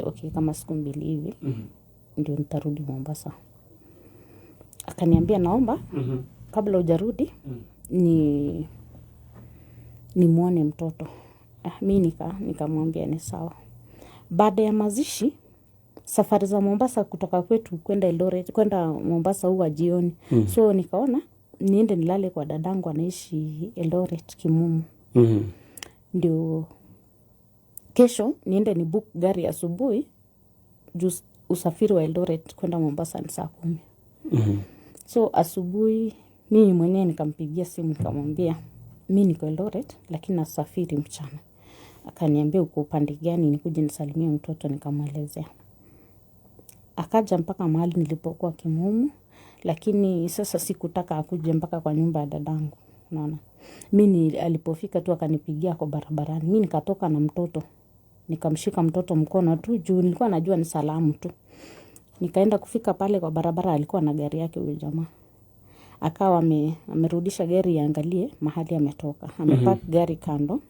okay, kama siku 2 hivi ndio nitarudi Mombasa. Akaniambia naomba kabla hujarudi muone mtoto. Mimi nikamwambia ni sawa. Baada ya mazishi, safari za Mombasa kutoka kwetu kwenda Eldoret, kwenda Mombasa huwa jioni. So nikaona niende nilale kwa dadangu anaishi Eldoret Kimumu. Ndio kesho niende ni book gari asubuhi, usafiri wa Eldoret kwenda Mombasa ni saa 10. So asubuhi mimi mwenyewe nikampigia simu nikamwambia mimi niko Eldoret lakini nasafiri mchana. Akaniambia uko upande gani nikuje nisalimie mtoto, nikamwelezea. Akaja mpaka mahali nilipokuwa Kimumu, lakini sasa sikutaka akuje mpaka kwa nyumba ya dadangu. Unaona? Mimi alipofika tu akanipigia kwa barabarani. Mimi nikatoka na mtoto. Nikamshika mtoto mkono tu juu nilikuwa najua ni salamu tu. Nikaenda kufika pale kwa barabara, alikuwa na gari yake huyo jamaa. Akawa amerudisha gari yaangalie mahali ametoka. Amepark gari kando,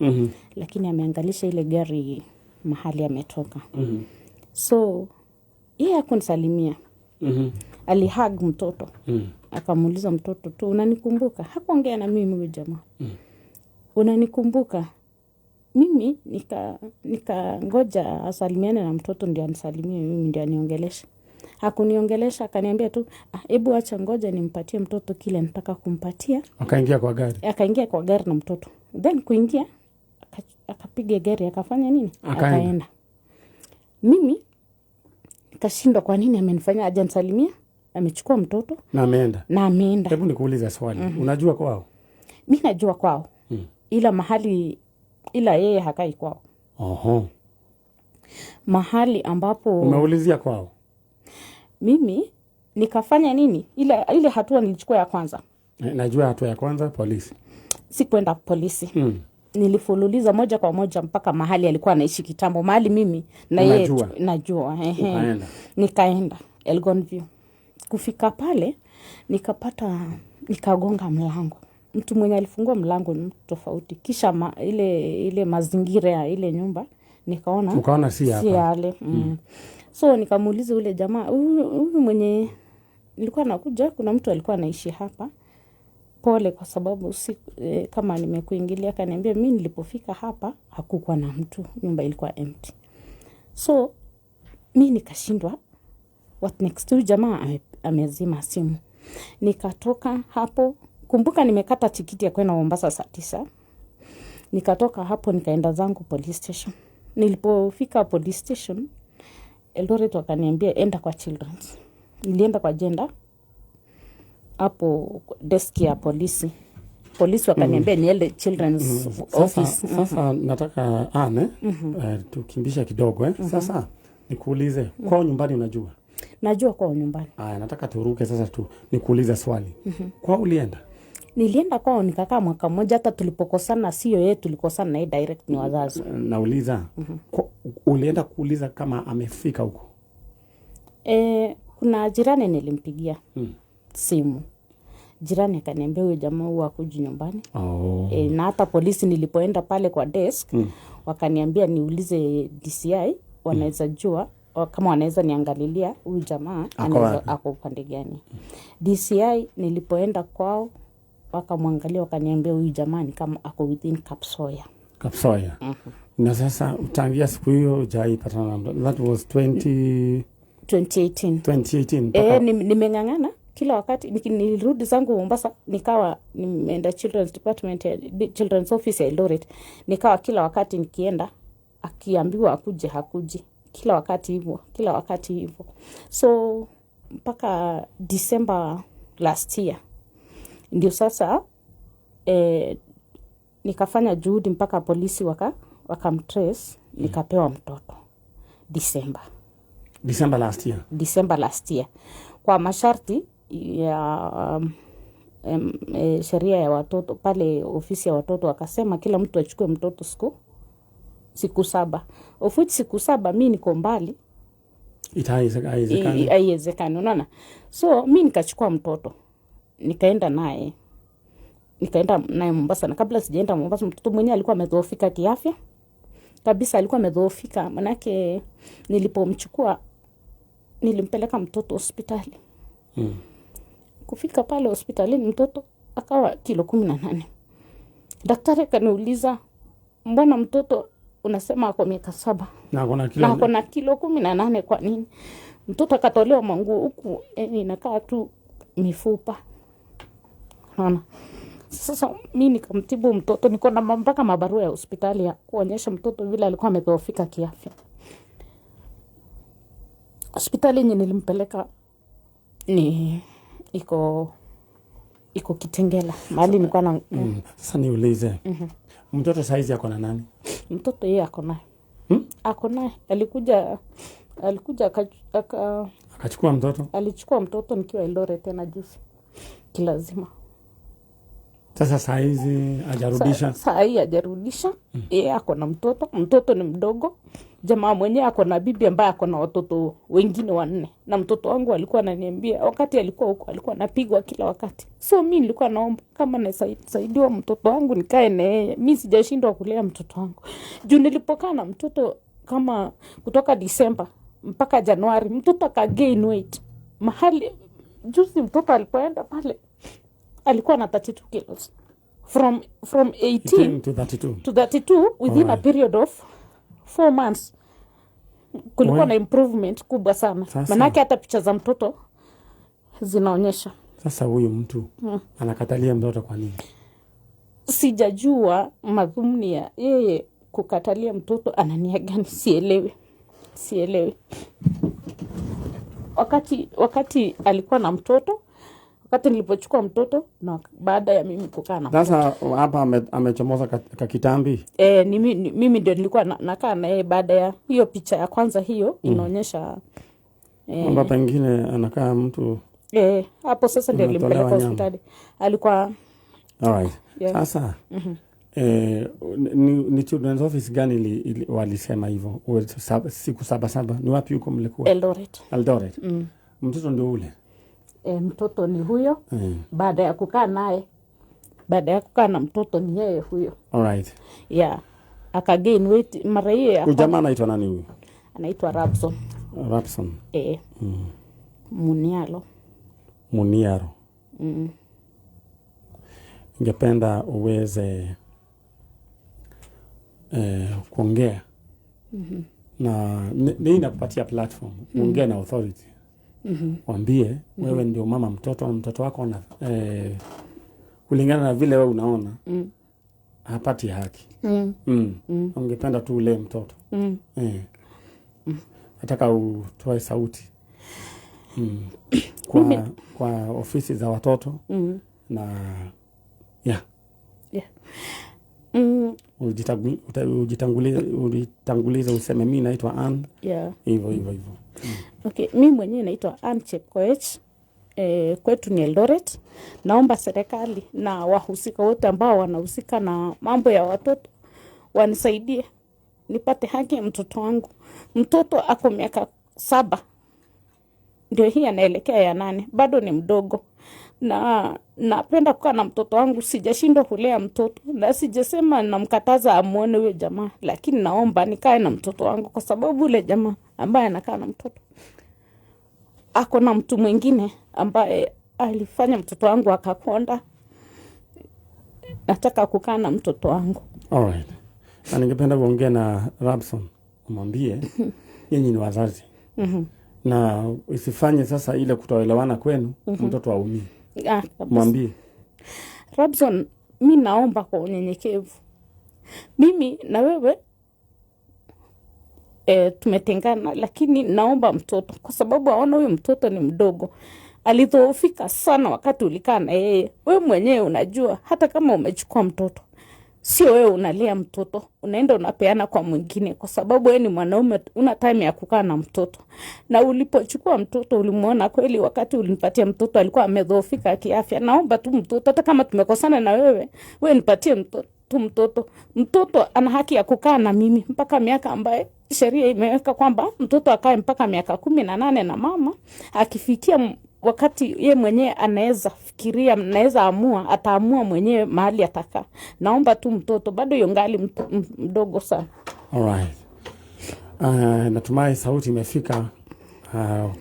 lakini ameangalisha ile gari mahali ametoka. So yeye hakunisalimia. Alihug mtoto. Akamuuliza mtoto tu, unanikumbuka? Hakuongea na mimi huyo jamaa. Unanikumbuka? Mimi ngoja asalimiane na mtoto ndio anisalimie, mimi ndio aniongelesha. Hakuniongelesha, akaniambia tu hebu acha ngoja nimpatie mtoto kile nataka kumpatia. Akaingia kwa gari. Akaingia kwa gari na mtoto. Then kuingia akapiga gari akafanya nini? Akaenda. Mimi nikashindwa kwa nini amenifanya aje nisalimia? Amechukua mtoto na ameenda. Hebu nikuulize swali. Unajua kwao? Mimi najua kwao. Ila yeye hakai kwao. Mahali ambapo umeulizia kwao. Mimi nikafanya nini? Ile hatua nilichukua ya kwanza. Najua hatua ya kwanza polisi. Sikwenda polisi. Nilifululiza moja kwa moja mpaka mahali alikuwa anaishi kitambo. Mahali mimi na yeye najua. Nikaenda Elgonview. Kufika pale nikagonga mlango. Mtu mwenye alifungua mlango ni mtu tofauti. Kisha ile mazingira ya ile nyumba ukaona si yale. So nikamuuliza ule jamaa, huyu mwenye nilikuwa nakuja, kuna mtu alikuwa anaishi hapa. Pole kwa sababu kama nimekuingilia. Akaniambia mimi nilipofika hapa hakukuwa na mtu, nyumba ilikuwa empty. So mimi nikashindwa what next. Huyu jamaa amezima simu. Nikatoka hapo, kumbuka nimekata tikiti ya kwenda Mombasa saa 9. Nikatoka hapo nikaenda zangu police station. Nilipofika police station Eldoret wakaniambia enda kwa children's. Nilienda kwa gender. Hapo desk ya polisi wakaniambia niende children's office. Sasa nataka tukimbisha kidogo Sasa nikuulize kwao nyumbani unajua? Najua kwao nyumbani. Nataka turuke sasa nikuulize swali. Kwao ulienda? Nilienda kwao nikakaa mwaka mmoja, hata tulipokosana sio yeye tulikosana na yeye direct, ni wazazi. Nauliza ulienda kuuliza kama amefika huko? Kuna jirani nilimpigia simu. Jirani akaniambia huyo jamaa huwa hakuji nyumbani. Na hata polisi nilipoenda pale kwa desk wakaniambia niulize DCI wanaweza jua kama wanaweza niangalilia huyu jamaa ako upande gani. DCI nilipoenda kwao wakamwangalia wakaniambia huyu jamaa ni kama ako within Kapsoya. Na sasa utangia siku hiyo hujaipatana na that was 2018. Nimengangana kila wakati nilirudi zangu Mombasa, nikawa nimeenda children's department ya children's office ya Eldoret. Nikawa kila wakati nikienda akiambiwa akuje hakuji, kila wakati hivyo. So mpaka December last year ndio sasa nikafanya juhudi mpaka polisi wakamtrace, nikapewa mtoto December last year kwa masharti ya sheria ya watoto. Pale ofisi ya watoto wakasema kila mtu achukue mtoto siku 7. Of which siku 7 mimi niko mbali, haiwezekani, unaona. So mimi nikachukua mtoto nikaenda naye Mombasa. Na kabla sijaenda Mombasa mtoto mwenyewe alikuwa amedhoofika kiafya kabisa, alikuwa amedhoofika. Manake nilipomchukua nilimpeleka mtoto hospitali. Kufika pale hospitalini mtoto akawa kilo 18. Daktari kaniuliza, mbona mtoto unasema ako miaka 7 na ako na kilo 18, kwa nini? Mtoto akatolewa manguo huku inakaa tu mifupa. Unaona? Sasa mimi nikamtibu mtoto, niko na mpaka mabarua ya hospitali ya kuonyesha mtoto vile alikuwa amedhoofika kiafya. Hospitali yenye nilimpeleka ni iko Kitengela, mahali nilikuwa na Sasa niulize. Mtoto saizi ako na nani? Mtoto yeye ako naye. Ako naye. Alikuja akachukua mtoto. Alichukua mtoto nikiwa Eldoret tena juzi. Kilazima. Sasa saizi hajarudisha. Saa hii hajarudisha. Yeye ako na mtoto. Mtoto ni mdogo. Jamaa mwenyewe ako na bibi ambaye ako na watoto wengine 4. Na mtoto wangu alikuwa ananiambia wakati alikuwa huko alikuwa anapigwa kila wakati. So mimi nilikuwa naomba kama nasaidiwa mtoto wangu nikae na yeye. Mimi sijashindwa kulea mtoto wangu. Juu nilipokaa na mtoto kama kutoka Disemba mpaka Januari, mtoto gain weight. Mahali juzi mtoto alipoenda pale alikuwa na 32 kilos. From 18 to 32 within a period of 4 months. Kulikuwa na improvement kubwa sana. Manake hata picha za mtoto zinaonyesha. Sasa huyu mtu anakatalia mtoto kwa nini? Sijajua madhumuni ya yeye kukatalia mtoto anania gani, sielewi. Wakati alikuwa na mtoto, wakati nilipochukua mtoto na baada ya mimi kukaa na mtoto. Sasa hapa amechomoza kitambi. Mimi ndio nilikuwa nakaa na yeye baada ya hiyo picha ya kwanza hiyo inaonyesha kwamba pengine anakaa mtu hapo. Sasa ndio nilimpeleka hospitali. Alikuwa alright. Yeah. Sasa ni children's office gani walisema hivyo? Siku 7 ni wapi huko mlikuwa? Eldoret. Mtoto ndio ule. Mtoto ni huyo. Baada ya kukaa naye, baada ya kukaa na mtoto ni yeye huyo. Alright. Yeah. Akagain weight mara hiyo. Jamaa anaitwa nani huyu? Anaitwa Rabson. Muniaro. Ningependa uweze kuongea na nini nakupatia platform ongea na authority. Waambie wewe ndio mama mtoto wako na kulingana na vile wewe unaona hapati haki. Ungependa tu ule mtoto. Nataka utoe sauti kwa ofisi za watoto na ujitangulize useme mimi naitwa Ann. Hivyo. Okay, mimi mwenyewe naitwa Ann Chepkoech. Kwetu ni Eldoret. Naomba serikali na wahusika wote ambao wanahusika na mambo ya watoto wanisaidie nipate haki ya mtoto wangu. Mtoto ako miaka 7. Ndio hii anaelekea ya 8. Bado ni mdogo. Na napenda kukaa na mtoto wangu, sijashindwa kulea mtoto. Na sijasema namkataza amuone huyo jamaa, lakini naomba nikae na mtoto wangu kwa sababu ule jamaa ambaye anakaa na mtoto ako na mtu mwingine ambaye alifanya mtoto wangu akakonda. Nataka kukaa na mtoto wangu. Alright. Na ningependa kuongea na Rabson, umwambie nyinyi ni wazazi. Na usifanye sasa ile kutoelewana kwenu mtoto aumie. Mwambie Rabson, mimi naomba kwa unyenyekevu. Mimi na wewe tumetengana, lakini naomba mtoto kwa sababu aona huyo mtoto ni mdogo. Alidhoofika sana wakati ulikaa na yeye. Wewe mwenyewe unajua hata kama umechukua mtoto, sio wewe unalea mtoto, unaenda unapeana kwa mwingine kwa sababu wewe ni mwanaume, una time ya kukaa na mtoto. Na ulipochukua mtoto ulimuona kweli wakati ulinipatia mtoto alikuwa amedhoofika kiafya. Naomba tu mtoto, hata kama tumekosana na wewe nipatie mtoto. Mtoto ana haki ya kukaa na mimi mpaka miaka ambaye sheria imeweka kwamba mtoto akae mpaka miaka 18 na mama akifikia wakati ye mwenyewe anaweza fikiria, anaweza amua, ataamua mwenyewe mahali atakaa. Naomba tu mtoto, bado yongali mdogo sana. Alright. Natumai sauti imefika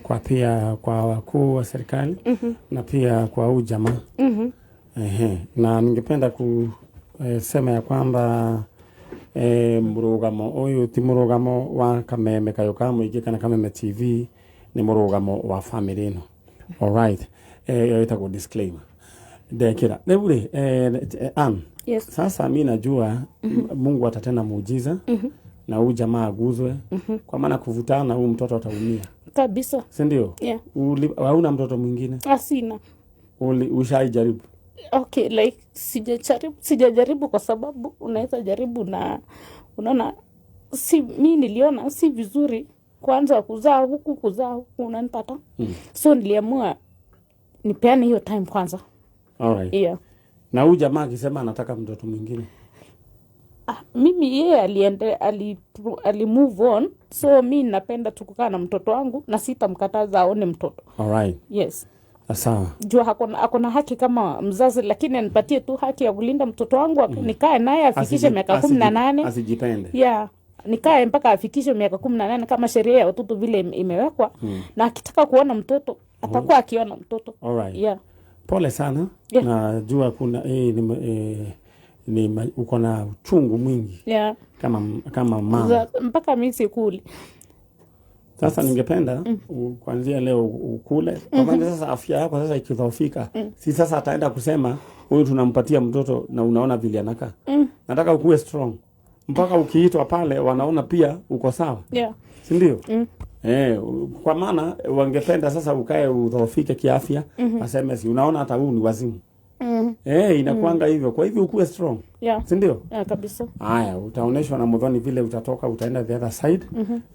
kwa pia kwa wakuu wa serikali na pia kwa huyu jamaa. Na ningependa kusema ya kwamba murugamo uyu ti murugamo wa Kameme kayo ka muingi kana Kameme TV, ni murugamo wa family ino. Alright. Yo itago disclaimer. Dekira. Nebule Yes. Sasa mimi najua Mungu atatenda muujiza. Na huyu jamaa aguzwe. Kwa maana kuvutana huyu mtoto ataumia. Kabisa. Si ndio? Yeah. Hauna mtoto mwingine? Sina. Ushaijaribu? Okay, like sijajaribu kwa sababu unaweza jaribu na unaona mimi niliona si vizuri kwanza kuzaa huku unanipata. So niliamua nipeane hiyo time kwanza. Alright. Yeah. Na huyu jamaa akisema anataka mtoto mwingine? Mimi yeye ali move on, so mimi napenda tukukaa na mtoto wangu na sitamkataza aone mtoto. Alright. Yes. Sawa. Jua hakuna haki kama mzazi, lakini anipatie tu haki ya kulinda mtoto wangu, nikae naye afikishe miaka 18. Asijipende. Yeah. Nikae mpaka afikishe miaka 18 kama sheria ya watoto vile imewekwa. Na akitaka kuona mtoto atakuwa akiona mtoto. Alright. Yeah. Pole sana. Yeah. Na jua kuna uko na uchungu mwingi. Yeah. Kama mama. Mpaka mimi sikuli. Sasa ningependa kuanzia leo ukule. Kwa maana sasa afya yako sasa ikidhoofika, si sasa ataenda kusema huyu tunampatia mtoto na unaona vile anakaa. Nataka ukue strong. Mpaka ukiitwa pale wanaona pia uko sawa. Yeah. Si ndio? Kwa maana wangependa sasa ukae udhoofike kiafya, aseme si unaona hata huyu ni wazimu. Inakuanga hivyo. Kwa hivyo ukue strong. Yeah. Si ndio? Yeah, kabisa. Haya, utaoneshwa na Muthoni vile utatoka, utaenda the other side.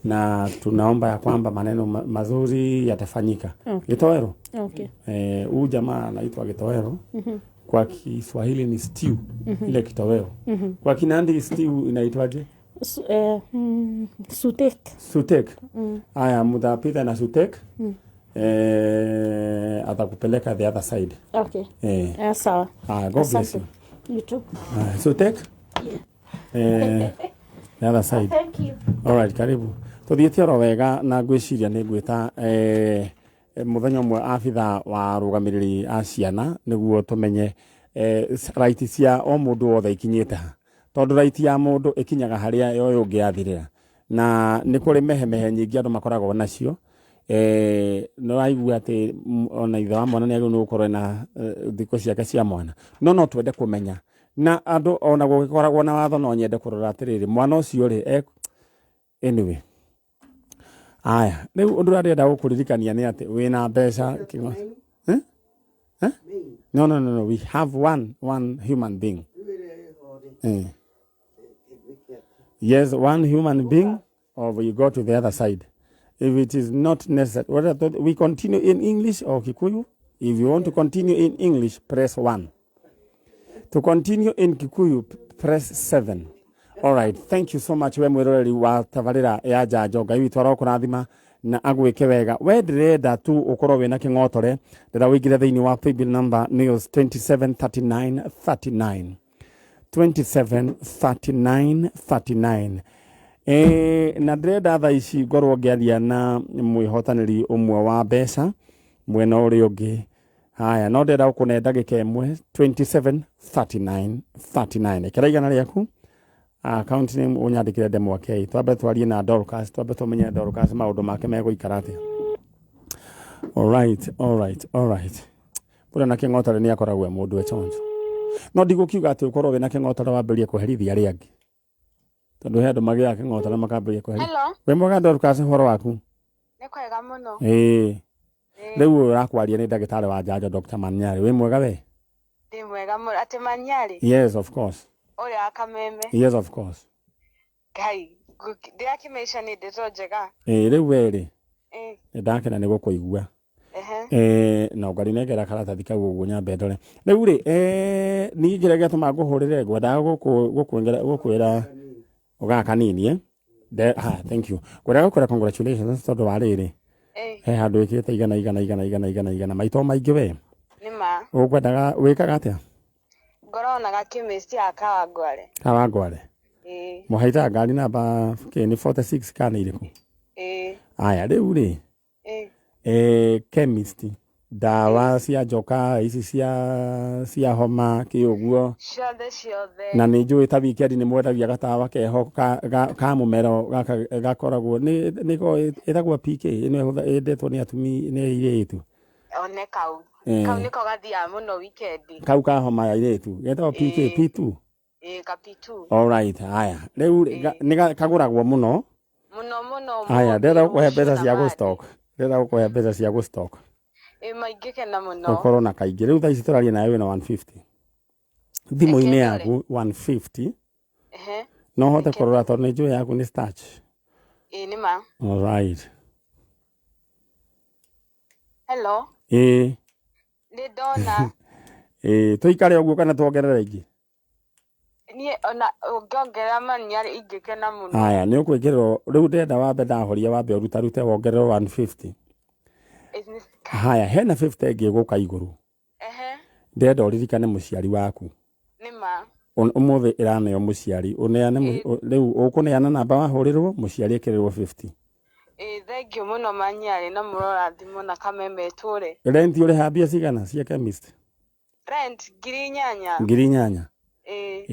Na tunaomba ya kwamba maneno mazuri yatafanyika. Gitowero. Okay. Huyu jamaa anaitwa Gitowero. Kwa Kiswahili ni stew. Ile kitoweo. Kwa Kinandi stew inaitwaje? Sutek. Haya, mtapita na sutek. Atakupeleka the other side. Okay. Sawa. God bless you. You too. Sutek? Yeah. The other side. Thank you. Alright, karibu. Tuthiete oro wega na ngwiciria ni ngwita muthenya mwe afitha wa rugamiriri a ciana niguo tumenye right cia o mundu wothe ikinyite ha, tondu right ya mundu ikinyaga haria yo ungi athirira, na ni kuri mehemehe nyingi andu makoragwo nacio. No aigua ati ona ithe wa mwana ni agirwo gukorwo na thiko ciake cia mwana, no twende kumenya na andu ona gugikoragwo na watho no nyende kurora atiriri mwana ucio ri anyway. Aya, riu undu arenda gukuririkania ni ati wina mbeca kingo. No, we have one human being. Yes, one human being, or we go to the other side. If it is not necessary, we continue in English or Kikuyu. If you want to continue in English, press 1. To continue in Kikuyu, press 7. All right, thank you so much. We mwiroreri wa tabarira ya Njanjo, Ngai witu arokurathima na agwike wega. We ndirenda tu ukorwo wina kingotore, ndira wigire thiini wa paybill number news 273939 273939. Na ndirenda thaa ici ngorwo ngiaria na mwihotaniri umwe wa mbeca mwena uri ungi. Haya, no ndirenda ukune ndagika imwe 273939. Kiraigana riaku account name unyandikire demo wake. Twabe twarie na Dorcas, twabe tumenye Dorcas maundu make mego ikarate. All right. Bura na kingotore ni akoragwo mundu echonjo. No ndigukiuga ati ukorwo wina kingotore wamberie kuherithia ria angi. Tondu he andu magia kingotore makamberie kuherithia. Hello. We mwega Dorcas, horo waku? Ni kwega muno. Riu urakwaria ni ndagitari wa Njanjo Dr. Manyari. We mwega we? Ndi mwega muno. Ati Manyari? Yes, of course. Uri Kameme? Yes, of course. Kai, ndiakimesha ni ndeto njega. Riu weri. Ndakena ni gukuigua. Na ngari negera karatathi kau uguo nyambe ndore. Riu ri ni ngirege tuma nguhurire ngwenda gukwira ugaka nini thank you. Ngwenda gukwira congratulations tondu wa riri. He handu ikite igana maito maingi we. Nima. Ugwendaga wikaga atia? Ngorona gakimesti akawangware. Kawangware. Muhaita ngari namba ni 46 kana iriku. Aya riu ri. Chemist dawa cia njoka ici cia homa kiuguo ciothe na nä njå ä ta wikendi nä mwendagia gatawa keho ka må mero gakoragwo nä go ä tagwo PK ä ndetwo nä atumi nä airä tu one kau nä ko gathiaga må no wikendi kau ka homa ya airä tu getagwo PK P2 ka P2 alright haya rä u nä kagå ragwo må no haya ndenda gå kåhe mbeca cia gå stock ndenda gå kåhe mbeca cia gå stock maingä kena må no ukorwo na kaingä rä u tha ici tå raria nawe wä na 150 thimå-inä yaku 150 no hote kå rora tondå nä njå yaku nä starch nä ma alright hello nä ndona tå ikare å guo kana twongerere ingä niä ona ngiongerera maniarä ingä kena må no haya nä å kwä kä rwo rä u ndenda wambe ndahoria wambe å rutarute wongererwo 150 haya hena 50 ĩngĩ gũka igũrũ ndenda ũririkane mũciari waku nĩma ũmũthĩ ĩraneo mũciari rĩu ũkũneana namba wahũrĩrwo mũciari ĩkĩrĩrwo 50 thengiũ mũno manyarĩ na mũrora thimũ na kameme tũre rent ũrĩha mbia cigana cia chemist rent ngiri inyanya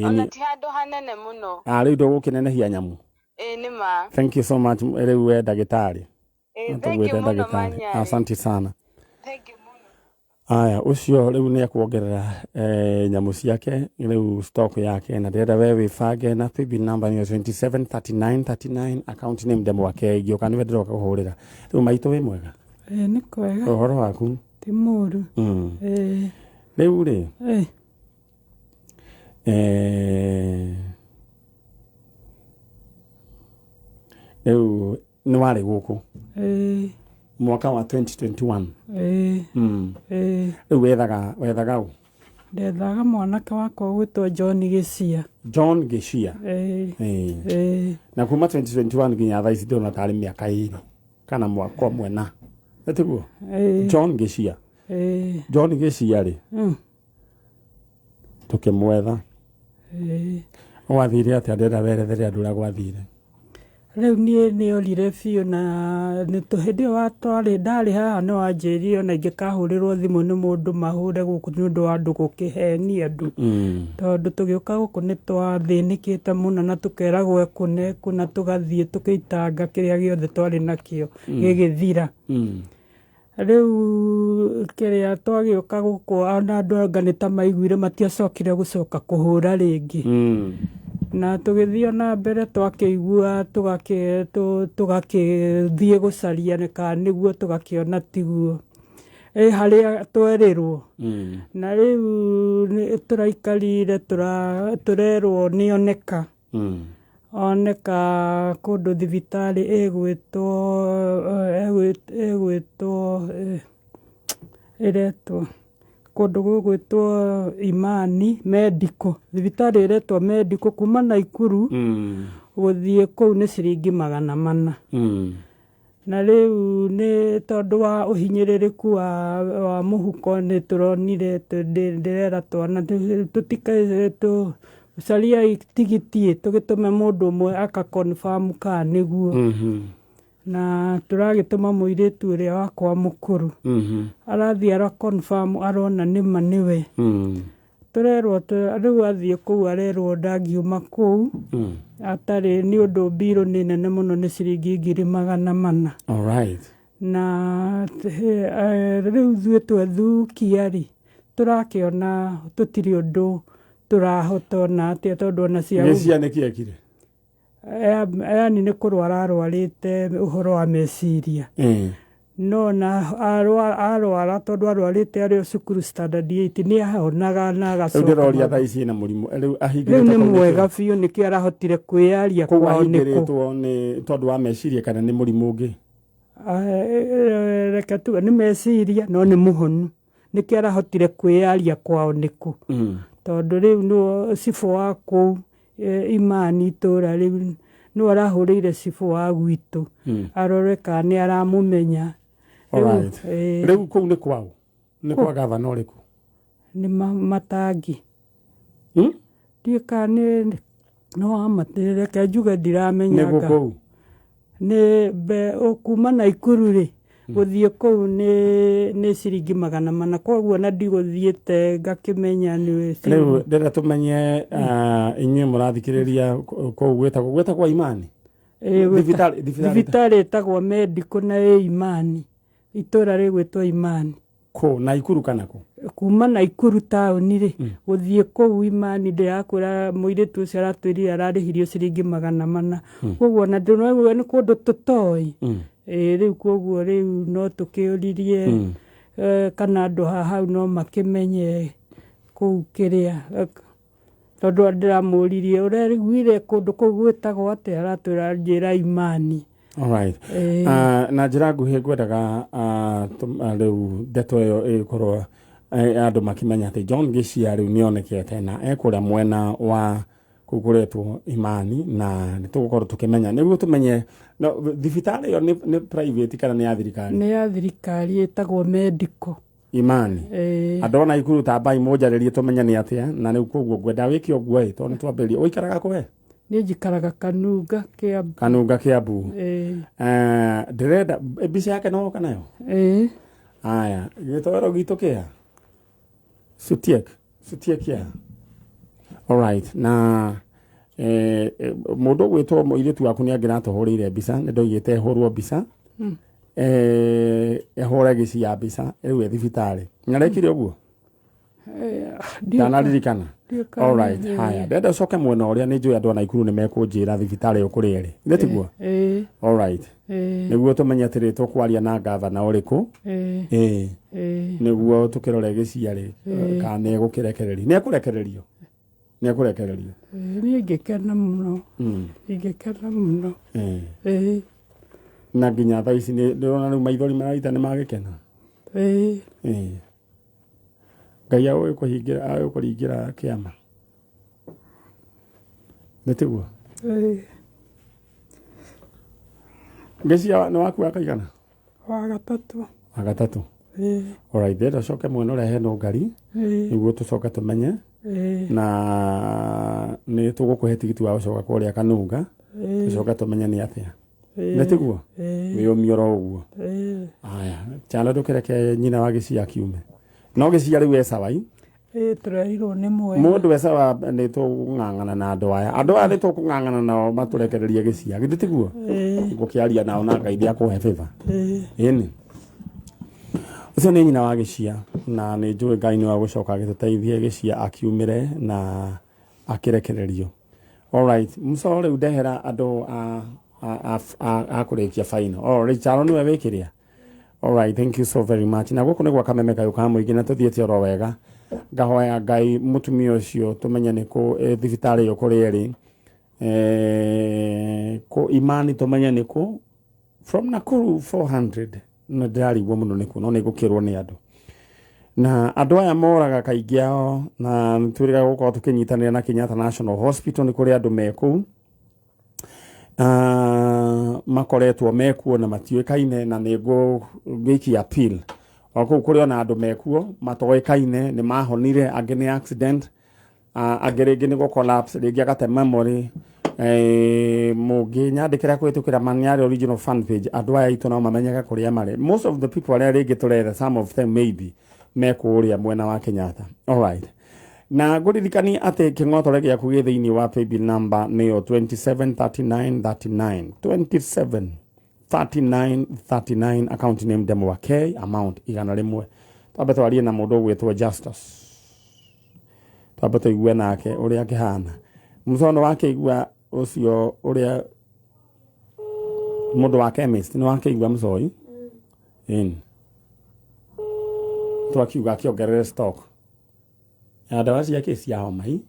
ona ti handũ hanene mũno rĩu ndũgũkĩnenehia nyamũ nĩma thank you so much rĩu we ndagĩtarĩ thengiũ mũno manyarĩ asante sana thengiũ mũno aya ucio riu ni akuongerera nyamu ciake riu stock yake na ndenda we wibange na PB number ni 273939 account name demo wake gioka ni wenderoka kuhurira riu maito we mwega ni kwega uhoro waku ti muru riu ri riu ni wari guku mwaka wa 2021 riu wethaga u ndethaga mwanake wakwa gwitwo John Gĩcia na kuma 2021 nginya thaa ici ndona tarĩ mĩaka ĩrĩ kana mwaka ũmwe na etiguo John Gĩcia rĩ tũkĩmwetha wathire atĩa ndenda werethere andũ ũrĩa gwathire riu nie ni orire biũ na nĩ tũhĩndĩ wa twarĩ ndarĩ haha nĩ wanjĩrire ona ingĩkahurirwo thimũ nĩ mũndũ mahure gũkũ nĩ ũndũ wa andũ gũkĩhenia andũ tondũ tũgĩũka gũkũ nĩ twathĩnĩkĩte mũno na tũkeragwo eku na tũgathiĩ tũkĩitanga kĩrĩa gĩothe twarĩ nakĩo gĩgĩthira rĩu kĩrĩa twagĩũka gũkũ ona andũ anga nĩ ta maiguire matiacokire gũcoka kũhũra rĩngĩ na tũgĩthiĩ na mbere twakĩigua tũgakĩthiĩ gũcaria kana nĩguo tũgakĩona tiguo harĩa twerĩrwo na rĩu tũraikarire tũrerwo nĩoneka oneka kũndũ thibitarĩ ĩgwĩtwo ĩretwo kũndũ gũgwĩtwo Imani Medical thibitarĩ ĩretwo Medical kuma Naikuru gũthiĩ kũu nĩ ciringi 400 na rĩu nĩ tondũ wa ũhinyĩrĩrĩku wa mũhuko nĩ tũronire ndĩrera twana tũtikae caria tigiti tũgĩtũme mũndũ ũmwe aka confirm kana nĩguo na tũragĩtũma mũirĩtu ũrĩa wakwa mũkũrũ arathiĩ ara confirm arona nĩma nĩwe tũrerwo rĩu athiĩ kũu arerwo ndangiuma kũu atarĩ nĩ ũndũ mbirũ nĩ nene mũno nĩ ciringi 400 alright na rĩu ithuĩ twethukia-rĩ tũrakĩona tũtirĩ ũndũ tũrahota ona atĩa tondũ ona ciana kĩekire yani nĩ kũrwara arwarĩte ũhoro wa meciria no na arwara tondũ arwarĩte arĩ cukuru standard 8 nĩ ahonaga na agacoka rĩu ndĩroria thaa ici na mũrimũ rĩu ahingĩrĩtwo nĩ mwega biũ nĩkĩo arahotire kwĩyaria kwao nĩ tondũ wa meciria kana nĩ mũrimũ ũngĩ reke tuge nĩ meciria no nĩ mũhonu nĩkĩo arahotire kwĩyaria kwao nĩkũ tondũ rĩu nĩ cibũ wa kũu Imani itũra rĩu nĩ arahũrĩire cibũ wa gwitũ arore kana nĩ aramũmenya rĩu kũu nĩ kwao nĩ kwa gavana ũrĩkũ nĩ Matangi ndiĩ kana no amatereke njuge ndiramenyaga nĩ kuma Naikuru-rĩ guthie kou ni ciringi 400 koguo na ndiguthiete ngakimenya ni riu ndenda tumenye inyuĩ mũrathikĩrĩria kou gwĩtagwo Imani thibitarĩ ĩtagwo Medical na Imani itũra rĩgwĩtwo Imani kũ Naikuru kana kũ kuma Naikuru taũni rĩ guthie kou Imani ndĩrakwĩra mũirĩtu ũcio aratwĩrire ararĩhirio ciringi 400 koguo na ndĩraigua nĩ kũndũ tũtoĩ rĩu koguo rĩu no tũkĩũririe kana andũ hau no makĩmenye kou kĩrĩa tondũ ndĩramũririe ũreriguire kũndũ kou gwĩtagwo atĩa aratwĩra njĩra Imani. Alright. Na njĩra nguhĩ ngwendaga rĩu ndeto ĩyo ĩkorwo andũ makĩmenya atĩ John Gĩcia rĩu nĩonekete na ekũrĩa mwena wa kũgũrĩtwo Imani na nĩtũgũkorwo tũkĩmenya nĩguo tũmenye thibitarĩ ĩyo nĩ private kana nĩ ya thirikari? Nĩ ya thirikari ĩtagwo Medical Imani. Andũ ona Ikuru tambai mũnjarĩrie tũmenye nĩ atĩa na rĩu koguo ngwenda wĩke ũguo tondũ nĩtwambĩrĩria ũikaraga kũ we? Nĩ njikaraga Kanunga Kiambu. Kanunga Kiambu. Ndĩrenda mbica yake no ũka nayo? Aya gĩtoro gitũ kĩa Sutiek ya. Alright. Na mũndũ gwĩtwo mũirĩtu waku nĩ angĩratũhũrĩire mbica nĩ ndoigĩte hũrwo mbica ehũre Gĩcia mbica rĩu thibitarĩ na rekire ũguo ndanaririkana. Alright. Haya ndenda ũcoke mwena ũrĩa nĩ njũĩ andũ a Naikuru nĩ mekũnjĩra thibitarĩ ĩyo kũrĩa ĩrĩ nĩtiguo? Alright. Nĩguo tũmenye atĩ tũkwaria na gavana ũrĩkũ nĩguo tũkĩrore Gĩcia rĩ kana nĩegũkĩrekererio nĩekũrekererio niĩ ngĩkena mũno na nginya thaa ici ndĩrona rĩu maithori maraita nĩ magĩkena. Ngai agũkũringĩra kĩama nĩtiguo? Gĩcia nĩ waku akaigana? Wa gatatũ. Alright, ndenda ũcoke mwena ũrĩa hena ngari nĩguo tũcoke tũmenye na nĩ tũgũkũhe tigiti wa gũcoka kũrĩa Kanunga tũcoke tũmenye nĩ atĩa nĩtiguo? Wĩyũmie oro ũguo. Aya cyane ndũkĩreke nyina wa Gĩcia kiume no Gĩcia rĩu ecawa tũrerirwo nĩ mwega mũndũ ecawa nĩ tũng'ang'ana na andũ aya nĩ tũkũng'ang'ana nao matũrekererie Gĩcia gĩtiguo ngũkĩaria nao na Ngai akũhe favor ĩni ũcio nĩ nyina wa Gĩcia na nĩ njũĩ Ngai nĩ wa gũcoka agĩtũteithie Gĩcia akiumĩre na akĩrekererio. Alright, mũco rĩu ndehera andũ a kũrĩkia final. Alright, Charo nĩwe wĩkĩrĩa. Alright, thank you so very much. Na gũkũ nĩ gwa kameme kayũ ka mũingĩ na tũthiĩte oro wega. Ngahoya Ngai mũtumia ũcio tũmenye nĩ kũ thibitarĩ ĩyo kũrĩa ĩrĩ kũ Imani tũmenye nĩ kũ from Nakuru 400 na ndarigwo mũno nĩ kũ no nĩ gũkĩrwo nĩ andũ na andũ aya moraga kaingĩ ao na twĩrĩga gũkorwo tũkĩnyitanĩra na Kenyatta National Hospital nĩ kũrĩ andũ mekũu makoretwo mekuo na matiũĩkaine na nĩ ngũikia appeal kũu kũrĩ ona andũ mekuo matoĩkaine nĩ mahonire angĩ nĩ accident angĩ rĩngĩ nĩ collapse rĩngĩ agate memory mũngĩ nyandĩkĩra kũhĩtũkĩra Maniari original fan page andũ aya itũ nao mamenyeka kũrĩa marĩ most of the people arĩa rĩngĩ tũretha some of them maybe mekũrĩa mwena wa Kenyatta. Alright. Na ngũririkani atĩ kĩng'otore gĩaku gĩ thĩinĩ wa paybill number nĩyo 273939 273939 account name Demo wa K amount 100 twambe twarie na mũndũ ũgwĩtwo Justus twambe tũigue nake ũrĩa kĩhana mũcono wake igua ũcio ũrĩa mũndũ wa chemist nĩ wake igua mũcoi twakiuga akĩongerere stock ya dawa ciake cia homa hii.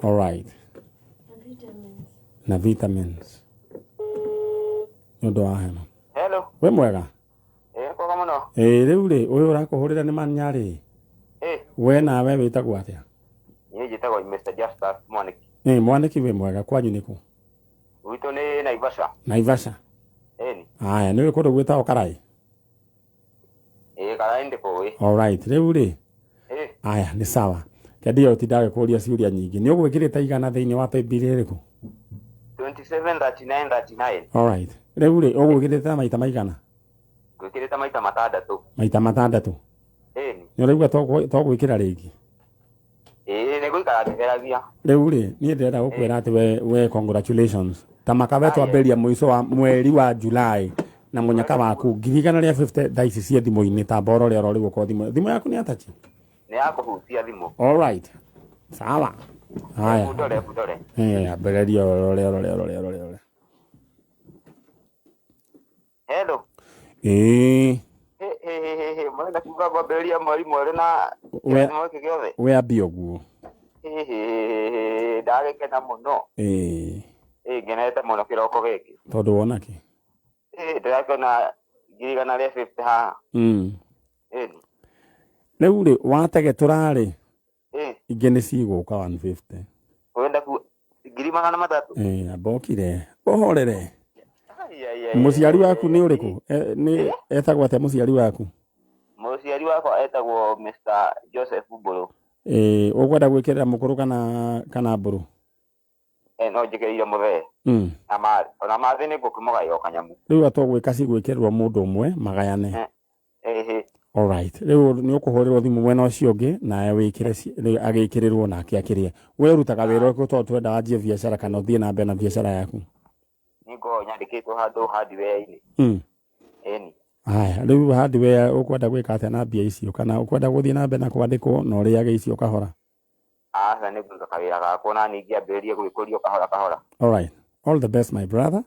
Alright. Na vitamins nĩũndũ wa hema. Hello. We mwega? Kwega mũno. Rĩu rĩ ũyũ ũrakũhũrĩra nĩ Maniari? We nawe wĩtagwo atĩa? Niĩ njĩtagwo Mr. Justus Mwaniki. Mwaniki we mwega kwanyu nĩ kũ? Gwitũ nĩ Naivasha. Naivasha? Ĩni. Aya nĩwe kũndũ gwĩtagwo Karai? Karai ndĩkũĩ. Alright, rĩu rĩ? Aya nĩ sawa. Kendia ũtindaga kũria ciũria nyingĩ. Nĩ ũgwĩkĩrĩte igana thĩinĩ wa paybill ĩrĩkũ? 273939. Alright. Rĩu rĩ ũgwĩkĩrĩte maita maigana? Gwikirite maita matandatu. Maita matandatu. Eni. Nĩ ũraigua to gwĩkĩra rĩngĩ. Nĩ gũikara ngĩgeragia. Rĩu rĩ, niĩ ndĩrenda gũkwĩra atĩ we congratulations. Ta makabe twambĩria mũico wa mweri wa July na mũnyaka waku 150 thaa ici cia thimũ-inĩ ta mboro ũrĩa ũrĩ gũkũ thimũ yaku nĩ atachi? Nĩ ya kũhutia thimũ. All right. Sawa. Haya. Budore. Ambĩrĩria rore. Hello. Mwenda kuga kwambĩrĩria mweri mwerũ na kĩrathimo gĩkĩ gĩothe. We ambia ũguo. Ndagĩkena mũno. Ngenete mũno kĩroko gĩkĩ. Tondũ wona kĩ? Ndĩrakĩona 150 haha. Rĩu rĩ watege tũrarĩ ingĩ nĩ cigũka 150. Wenda ku 300. Ambokire ũhorere. Mũciari waku nĩ ũrĩkũ? Nĩ etagwo atĩa mũciari waku? Mũciari wakwa etagwo Mr. Joseph Mburu. Ũkwenda gwĩkĩrĩra mũkũrũ kana mbũrũ? No njĩkĩrĩire mũthee. Ona mathĩ nĩ ngũkĩmũgaĩra kanyamũ. Rĩu atogwĩka cigwĩkĩrĩrwo mũndũ ũmwe magayane. All right. Rĩu nĩ ũkũhũrĩrwo thimũ mwena ũcio ũngĩ nawe wĩkĩre agĩkĩrĩrwo nake akĩrĩe. We ũrutaga wĩra ũrĩkũ tondũ twenda wanjie biacara kana ũthiĩ na mbere na biacara yaku? Nĩngoragwo nyandĩkĩtwo handũ hardware-inĩ. Eni. Haya, rĩu hardware ũkwenda gwĩka atĩa na mbia icio kana ũkwenda gũthiĩ na mbere na kwandĩkwo na ũrĩage icio kahora? Aca nĩ gwĩka kawĩra gakwo na ningĩ ambĩrĩrie gwĩkũrio kahora. All right. All the best my brother.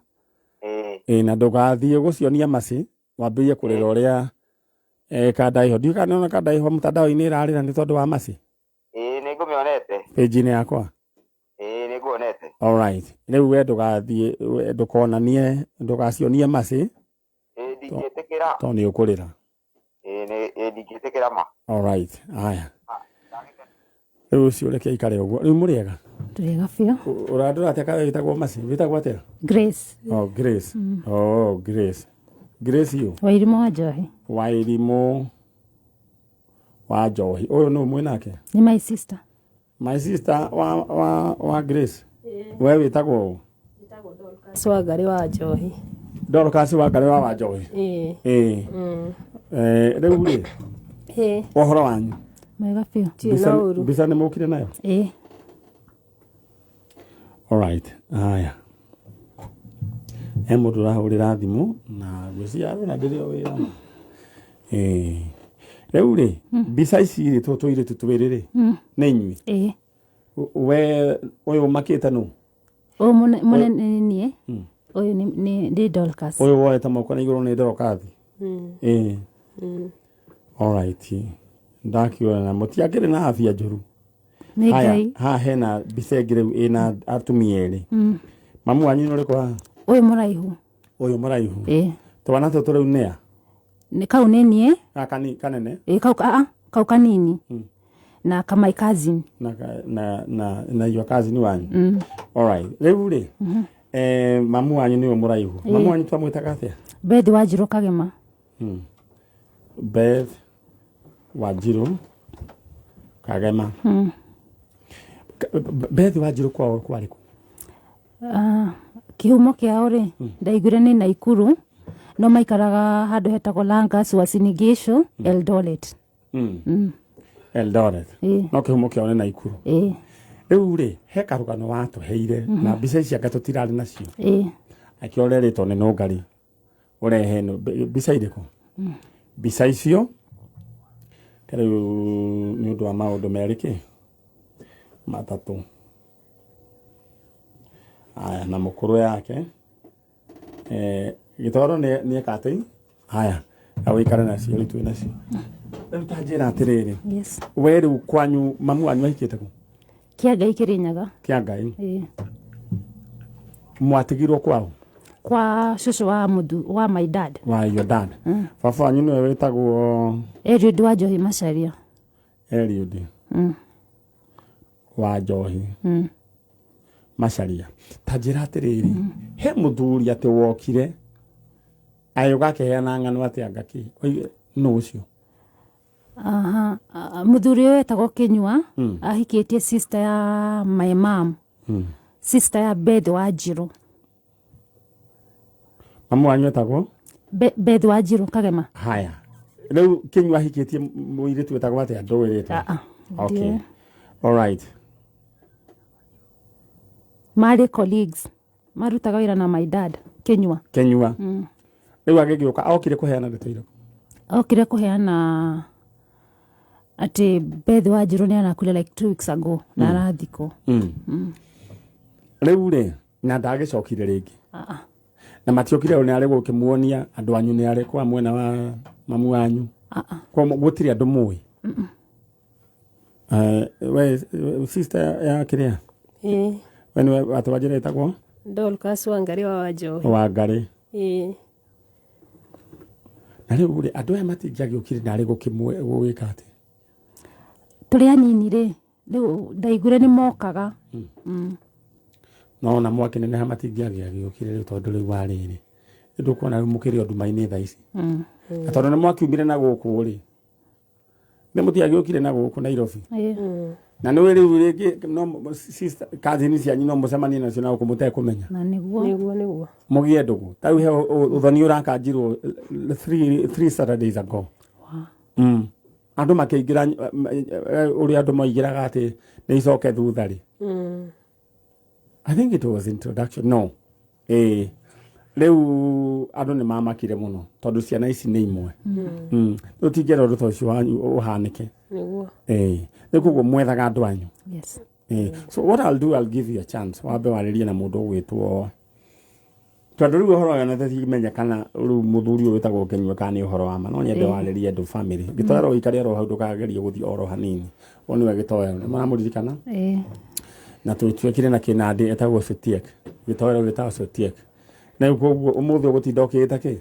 Na ndũgathiĩ gũcionia maci wambĩrĩrie kũrĩra ũrĩa kandaiho. Ndiũ kana ona kandaiho mtandao-inĩ ĩrarĩra nĩ tondũ wa maci? Nĩ ngũmĩonete. Page-inĩ yakwa? Nĩ nguonete. All right. Rĩu we ndũgathiĩ ndũkonanie ndũgacionie maci. Ndingĩtĩkĩra. Tondũ nĩ ũkũrĩra. Ndingĩtĩkĩra ma. All right. Haya. Rĩu ũcio reke aikare ũguo. Rĩu mũrĩega? Tũrĩega biũ. Ũrandũra atĩa kawe wĩtagwo maci? Wĩtagwo atĩa? Grace. Grace. Grace. Grace you. Wairimũ wa Njohi. Wairimũ wa Njohi. Ũyũ nĩ ũmwe nake? Nĩ my sister. My sister wa Grace. We wĩtagwo ũũ? Wĩtagwo Dorcas wa Ngarĩ wa Njohi. Dorcas wa Ngarĩ wa Njohi. Rĩu rĩ? Ũhoro wanyu? Mwega biũ. Mbica nĩ mũkire nayo? All right. Haya. Mũndũ ũrahũrĩra thimũ na gwĩciria arũnagĩrio wĩra. Rĩu rĩ, mbica ici rĩ tũirĩtu twĩrĩ rĩ nĩ inyuĩ? We ũyũ makĩte nũ? Ũyũ mũnene niĩ. Ũyũ nĩ Dorcas. Ũyũ woete moko na igũrũ nĩ Dorcas? All right. Ndakiona mũtiakĩrĩ na afya njũru. Haya, haha hena mbica ĩngĩ rĩu ĩna atumia erĩ. Mamu wanyu nĩ ũrĩkũ haha? Ũyũ mũraihu. Ũyũ mũraihu? Twana tũtũ rĩu nĩ a? Kau nĩ niĩ. Kanene? Kau kanini. Na my cousin. Na your cousin wanyu? All right. Rĩu rĩ, mamu wanyu nĩwe mũraihu. Mamu wanyu twamwĩtaga atĩa? Beth Wanjirũ Kagema. Beth Wanjirũ Kagema. Beth Wanjirũ kwao kwarĩ kũ? Kĩhumo kĩao rĩ ndaiguire nĩ Naikuru no maikaraga handũ hetagwo Langas Uasin Gishu Eldoret. Eldoret. No kĩhumo kĩao nĩ Naikuru. Rĩu rĩ he karũgano watũheire na mbica ici anga tũtirarĩ nacio. Akĩorerĩtwo nĩ Nũngari ũrehe mbica irĩkũ? Mbica icio rĩu nĩ ũndũ wa maũndũ merĩ kĩ matatũ. Haya na mũkũrũ yake gĩtoro nĩ ekatĩ. Haya awĩkare nacio rĩu twĩ nacio. Rĩu ta njĩra atĩrĩrĩ. We rĩu kwanyu mamu wanyu ahikĩte kũ? Kĩangai Kĩrĩnyaga. Kĩangai? Mwatigirwo kwao? Kwa cũcũ wa my dad. Wa your dad? Baba wanyu nĩwe wĩtagwo? Eliud wa Njohi Macharia. Eliud wa Njohi Macharia. Ta njĩra atĩrĩrĩ he mũthuri atĩ wokire ayũga akĩheana ng'ano atĩ angaki nũ ũcio? Mũthuri ũyũ wetagwo Kĩnyua ahikĩtie sister ya my mom. Sister ya Beth Wanjirũ. Mamu wanyu etagwo? Beth Wanjiru Kagema. Haya. Rĩu Kĩnyua ahikĩtie mũirĩtu wĩtagwo atĩa ndũwĩrĩte? Okay. All right. Marĩ colleagues. Marutaga wĩra na my dad. Kĩnyua. Rĩu agĩgĩũka okire kũheana ndeto irĩkũ? Okire kũheana atĩ Beth Wanjiru nĩ anakuire like 2 weeks ago na arathikwo. Rĩu rĩ na ndagĩcokire rĩngĩ. Na matiokire nĩ arĩ gũkĩmuonia andũ anyu nĩ arĩ kwa mwena wa mamu wanyu. Kwa gũtirĩ andũ mũĩ. We sister ya kĩrĩa? Wene watu Wanjiru etagwo? Dorcas Wangari wa Wanjohi. Wangari. Na rĩu rĩ andũ aya matingĩagĩũkire nĩ arĩ gũgĩka atĩ? Tũrĩ anini rĩ rĩu ndaigure nĩ mokaga. No na mwaki nene matingĩagĩũkire rĩu tondũ rĩu wa rĩrĩ. Ndũkuona rĩu mũkĩrĩ nduma-inĩ thaa ici. Na tondũ nĩ mwakiumire na gũkũ rĩ. Nĩ mũtiagĩũkire na gũkũ Nairobi. Na nĩ rĩu rĩngĩ no sister cousin cianyu no mũcemanie nacio na mũtekũmenya. Na nĩguo. Mũgĩe ndũgũ. Tau he ũthoni ũrakanjirwo 3 Saturdays ago. Andũ makĩingĩra ũrĩa andũ moigĩraga atĩ nĩ icoke thutha rĩ. I think it was introduction. No. Rĩu andũ nĩ mamakire mũno tondũ ciana ici nĩ imwe. Tũtingĩera ũndũ ta ũcio ũhanĩke. Nĩ kuguo mwethaga andũ anyu. Yes. So what I'll do, I'll give you a chance. Wambe warĩrie na mũndũ ũgwĩtwo. Tondũ rĩu ũhoro ũyũ nĩtĩmenya kana rĩu mũthuri ũyũ wĩtagwo Kĩnyua kana nĩ ũhoro wa ma. No nyende warĩrie andũ family. Gĩtoero ũikare oro hau ndũkagerie gũthiĩ oro hanini. O nĩwe Gĩtoero. Nĩ maramũririkana? Na twĩkire na kĩnandĩ etagwo Sotiek. Gĩtoero gĩtagwo Sotiek. Na koguo ũmũthĩ ũgũtinda ũkĩĩta kĩ?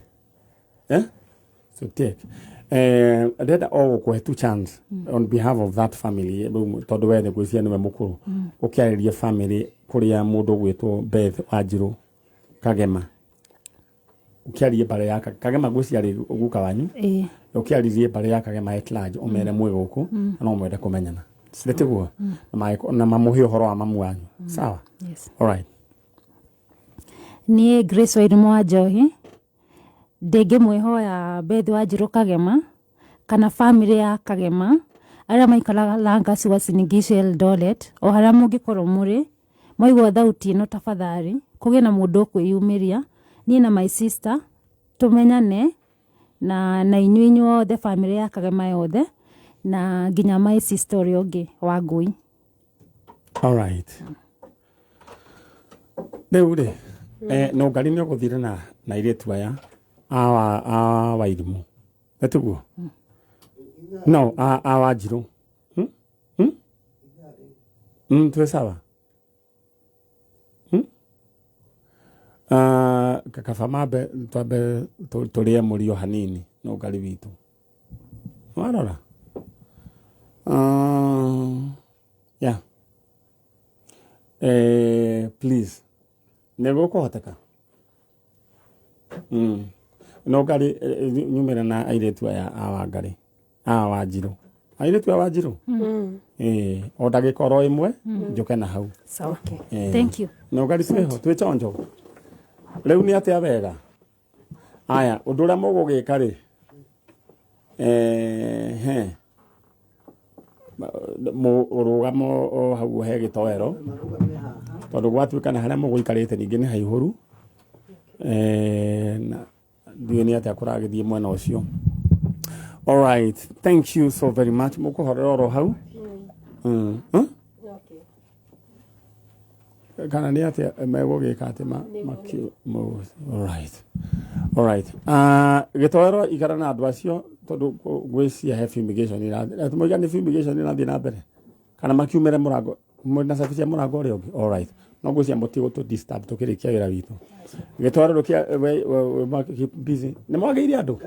Sotiek. Ndenda o gũkũhe tu chance on behalf of that family tondũ we nĩ gwĩcia nĩwe mũkũrũ ũkĩarĩrie family kũrĩa mũndũ ũgwĩtwo Beth Wanjiru Kagema ũkĩarie mbara ya Kagema gwĩciarĩ guka wanyu ũkĩaririe mbara ya Kagema at large ũmere mwĩ gũkũ no mwende kũmenyana ndetiguo na mamũhe ũhoro wa mamu wanyu sawa. All right. Niĩ Grace Wairimu Wanjohi ndĩngĩmwĩhoya Beth Wanjiru Kagema kana family ya Kagema arĩa maikaraga Langas Uasin Gishu Eldoret o harĩa mũngĩkorwo mũrĩ mwaigua thauti ĩno tafadhali kũgĩe na mũndũ ũkwĩyumĩria niĩ na my sister tũmenyane na inyuĩ inyuothe family ya Kagema yothe na nginya my sister ũrĩa ũngĩ wa Ngũi. All right. Rĩu rĩ no ngari nĩ ũgũthire na airĩtu aya a Wairimu. Etiguo? No, a Wanjiru. Tuwe sawa? Kaba mambe twambe tũrĩe mũrio hanini no ngari witũ. Warora? Yeah. Please. Nĩgũkũhoteka? No ngari nyumĩra na airĩtu aya a Wangari a Wanjiru. Airĩtu a Wanjiru? O ndagĩka oro ĩmwe njũke na hau. Sawa. Thank you. No ngari ciĩho twĩ chonjo. Rĩu nĩ atĩa wega? Aya ũndũ ũrĩa mũgũgĩka rĩ mũrũgamo o hau he Gĩtoero tondũ gwatuĩkana harĩa mũgũikarĩte ningĩ nĩ haihũru na ndiũĩ nĩ atĩa kũragĩthiĩ mwena ũcio. All right, thank you so very much. Mũkũhorera oro hau kana nĩ atĩa megũgĩka atĩ all right. Gĩtoero ikara na andũ acio tondũ gwĩcia he fumigation moiga nĩ fumigation ĩrathiĩ na mbere kana makiumĩre mũrango mwĩna cabicia mũrango ũrĩa ũngĩ. All right, no gwĩcia mũtigo tũ disturb tũkĩrĩkia wĩra witũ. Gĩtoero rũkia busy nĩ mwagĩire andũ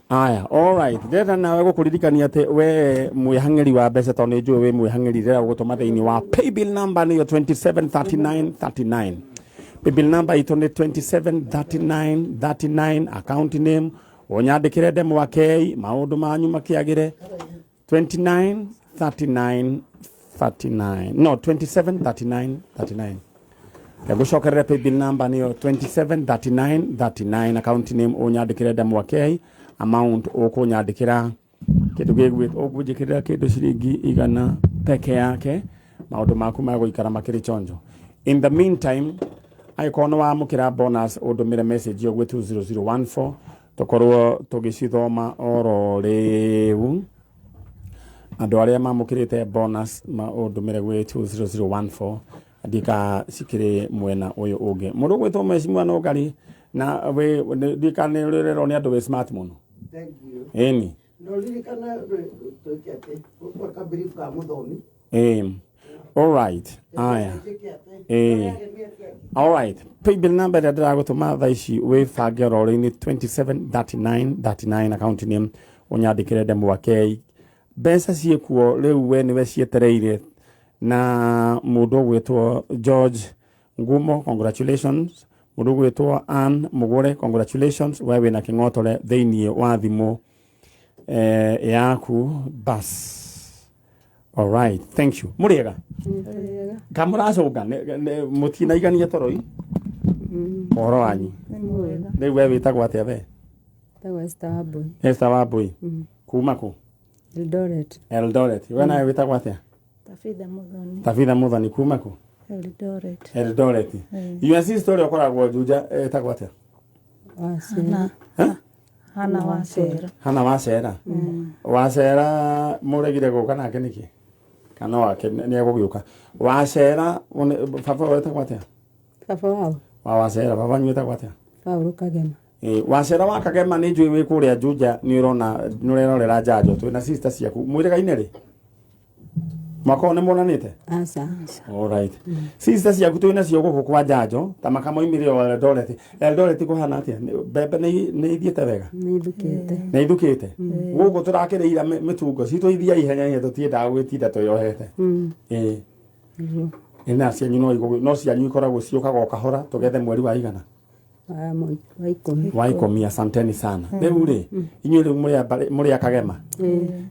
aya. All right, ndĩrenda nawe gũkũririkania atĩ we mwĩhang'ĩri wa mbeca tondũ nĩ njũĩ wĩ mwĩhang'ĩri rĩrĩa ũgũtũma thĩinĩ wa paybill number nĩyo 273939. Paybill number itũ nĩ 273939. Account name ũnyandĩkĩre ndemwa kei maũndũ manyu makĩagĩre 293939. No, 273939. Gucokerera paybill number niyo 273939 account name unyandikire Ndemwakei amount ukunyandikira kindu gigwit ukujikirira kindu ciringi igana peke yake maundu maku maguikara makiri chonjo. In the meantime aikona wa mukira bonus udumire message yo gwe 20014 tokorwo tugicithoma oro riu andu aria mamukirite bonus udumire gwe 20014 ndika cikire mwena uyu ungi mundu gwitwo mecimu no ngari na we ndika ni rero ni andu we smart muno. Thank you. Eni Ndolirikana tukiate kwa kabiri ka muthomi. All right. Aya. All right. Paybill number that I go to my thaici we fagero ro ni 273939 account name unyandikire Ndemwakei. Besa ciekuo riu we ni we cietereire na mundu gwitwo George Ngumo, congratulations. Mundu gwitwo Ann Mugure, congratulations. Wewe na kingotore thiini wa thimu yaku bas. All right, thank you. Muriega kamura coga mutina igania toroi oro wanyu riu we witagwo atia we Tagwa Starboy. Esther Wambui kuma ku Eldoret we nawe witagwo atia Tafitha Muthoni kuma ku Eldoret you sister uri ukoragwo Juja etagwo atia Hana Wacera Wacera muregire guka nake niki kana wake ni agugiuka Wacera baba wetagwo atia Wacera baba nyetagwo atia Kagema Wacera wa Kagema ni njui wi kuria Juja ni urona nurerorera Njanjo twina sister ciaku mwirigaine ri mwako ne monanite asa all right sister ciaku twina cio guku kwa Njanjo ta makamoimire o Eldoret kuhana atia bebe ni ithiete wega ni ithukite guku turakireira mitungo citu ithia ihenya ihenya tutienda gwitinda tuyohete ina cianyu no cianyu ikoragwo ciukaga kahora tugethe mweri wa igana waikomi asanteni sana riu ri inyuĩ riu muri Kagema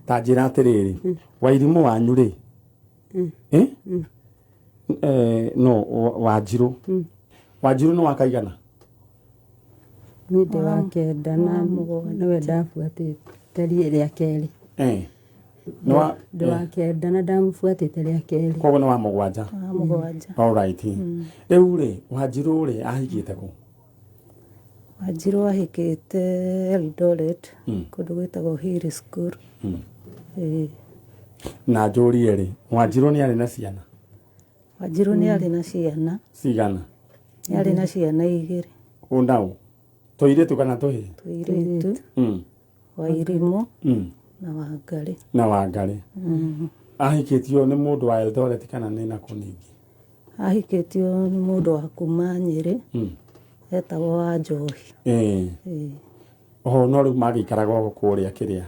ta njira atiriri wairimu wanyu ri no Wanjiru no wakaigana ni wa kenda na niwe ndabuatite ria keri no wa kenda na ndamubuatite ria keri koguo no wa mugwanja all right riu ri Wanjiru ri ahigite ku Wanjiru ahikite Eldoret kundu gwitagwo Hill School na njũrie ri Wanjiru ni ari na ciana Wanjiru ni ari na ciana cigana ni ari na ciana igiri undau tuiritu kana tuhi tuiritu Wairimu na Wangari ahikitio ni mundu wa Eldoret kana ni na kuningi ahikitio ni mundu wa kuma Nyeri etagwo wa Njohi no riu magikaraga guku kuria kiria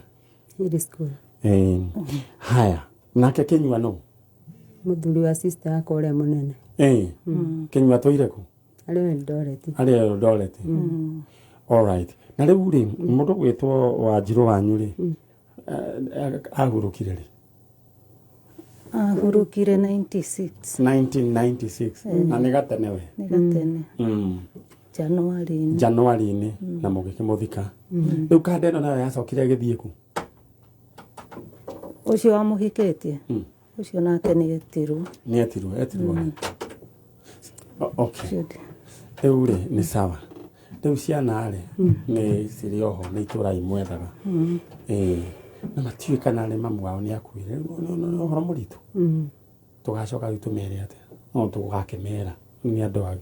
Hill School haya nake Kinyua no muthuri wa sister yako uria munene Kinyua toire ku ari Eldoret all right na riu ri mundu gwitwo Wanjiru wanyu ri agurukire ri ahurukire 1996 na ni gatene we Januari-ini na mugikimuthika riu kandeno nayo yacokire githie ku ucio wamuhikitie ucio nake ni etirwo okay riu ri ni sawa riu ciana ri ni ciri oho ni itura imwethaga na matiui kana ni mamu wao ni akuire no horo muritu tugacoka riu tumere atia no tugakimera ni andu agi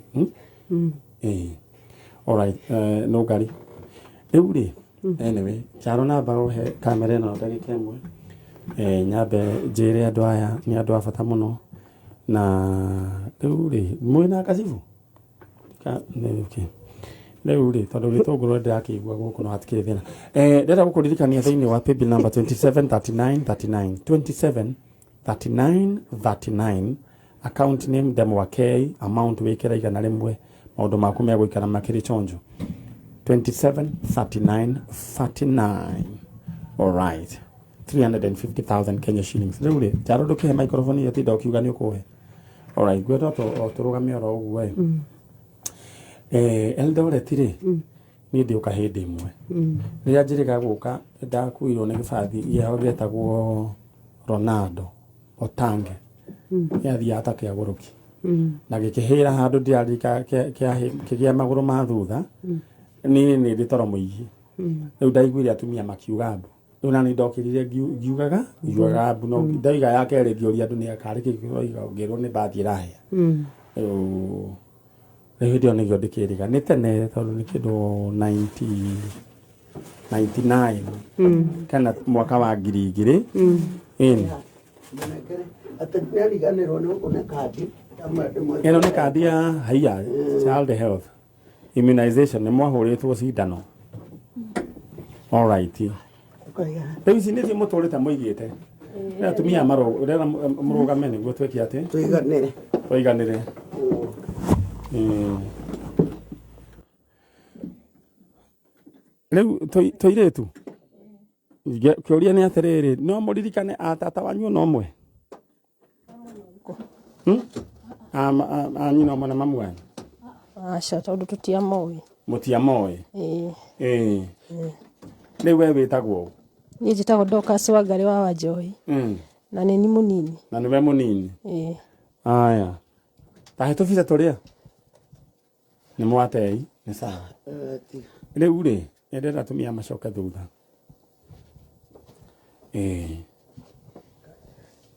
all right no ngari riu ri anyway charo na bao he kamera no ndagika imwe nyambe njire andu aya ni andu abata muno na riu ri mwina kacibu ka ne okay riu ri tondu gitunguru ndakigua guku no hatikire thina ndenda gukuririkania thiini wa paybill number 273939 273939 account name Ndemwakei amount wikira igana rimwe maundu maku meguikara makiri chonjo 273939 all right 350,000 Kenya shillings riu ri jaro ndukihe microphone yatinda ukiuga ni ukuhe Alright, gwetwo turugame oro uguo Eldoret ri ni ndi uka hindi imwe riria njiriga guka ndakuirwo ni gibathi yao getagwo Ronaldo Otange yathia atake aguruki na gikihira handu ndiarika kigia maguru ma thutha ni ndi toro muigi riu ndaiguire atumia makiugambu riu nani ndokirire ngiugaga mbu no ndaiga yake ri ngioria andu ni akariki kiroiga ngirwo ni bathi rahia riu ndio nigio ndikiriga ni tene tondu ni kindu 99 kana mwaka wa 2000 ino ni kandi ya haiya child health immunization ni mwahuritwo cindano. Alright. Riu ici nĩ cio mũtũrĩte mũigĩte rĩrĩa atumia rĩrĩa mũrũgame nĩguo twĩke atĩ tũiganĩre. Rĩu tũirĩtu kĩũria nĩ atĩrĩrĩ no mũririkane atata wanyu no mwe anyina ũmwe na mamu wanyu? Aca tondũ tũtiamoĩ. Mũtiamoĩ? Rĩu we wĩtagwo? Niĩ njĩtagwo Dorcas Wangari wa Wanjohi. Na nĩ ni mũnini. Na nĩwe mũnini? Aya. Tahe tũbica tũrĩa? Nĩ mwatei? Nĩ sawa. Rĩu rĩ ndĩrenda atumia macoke thutha.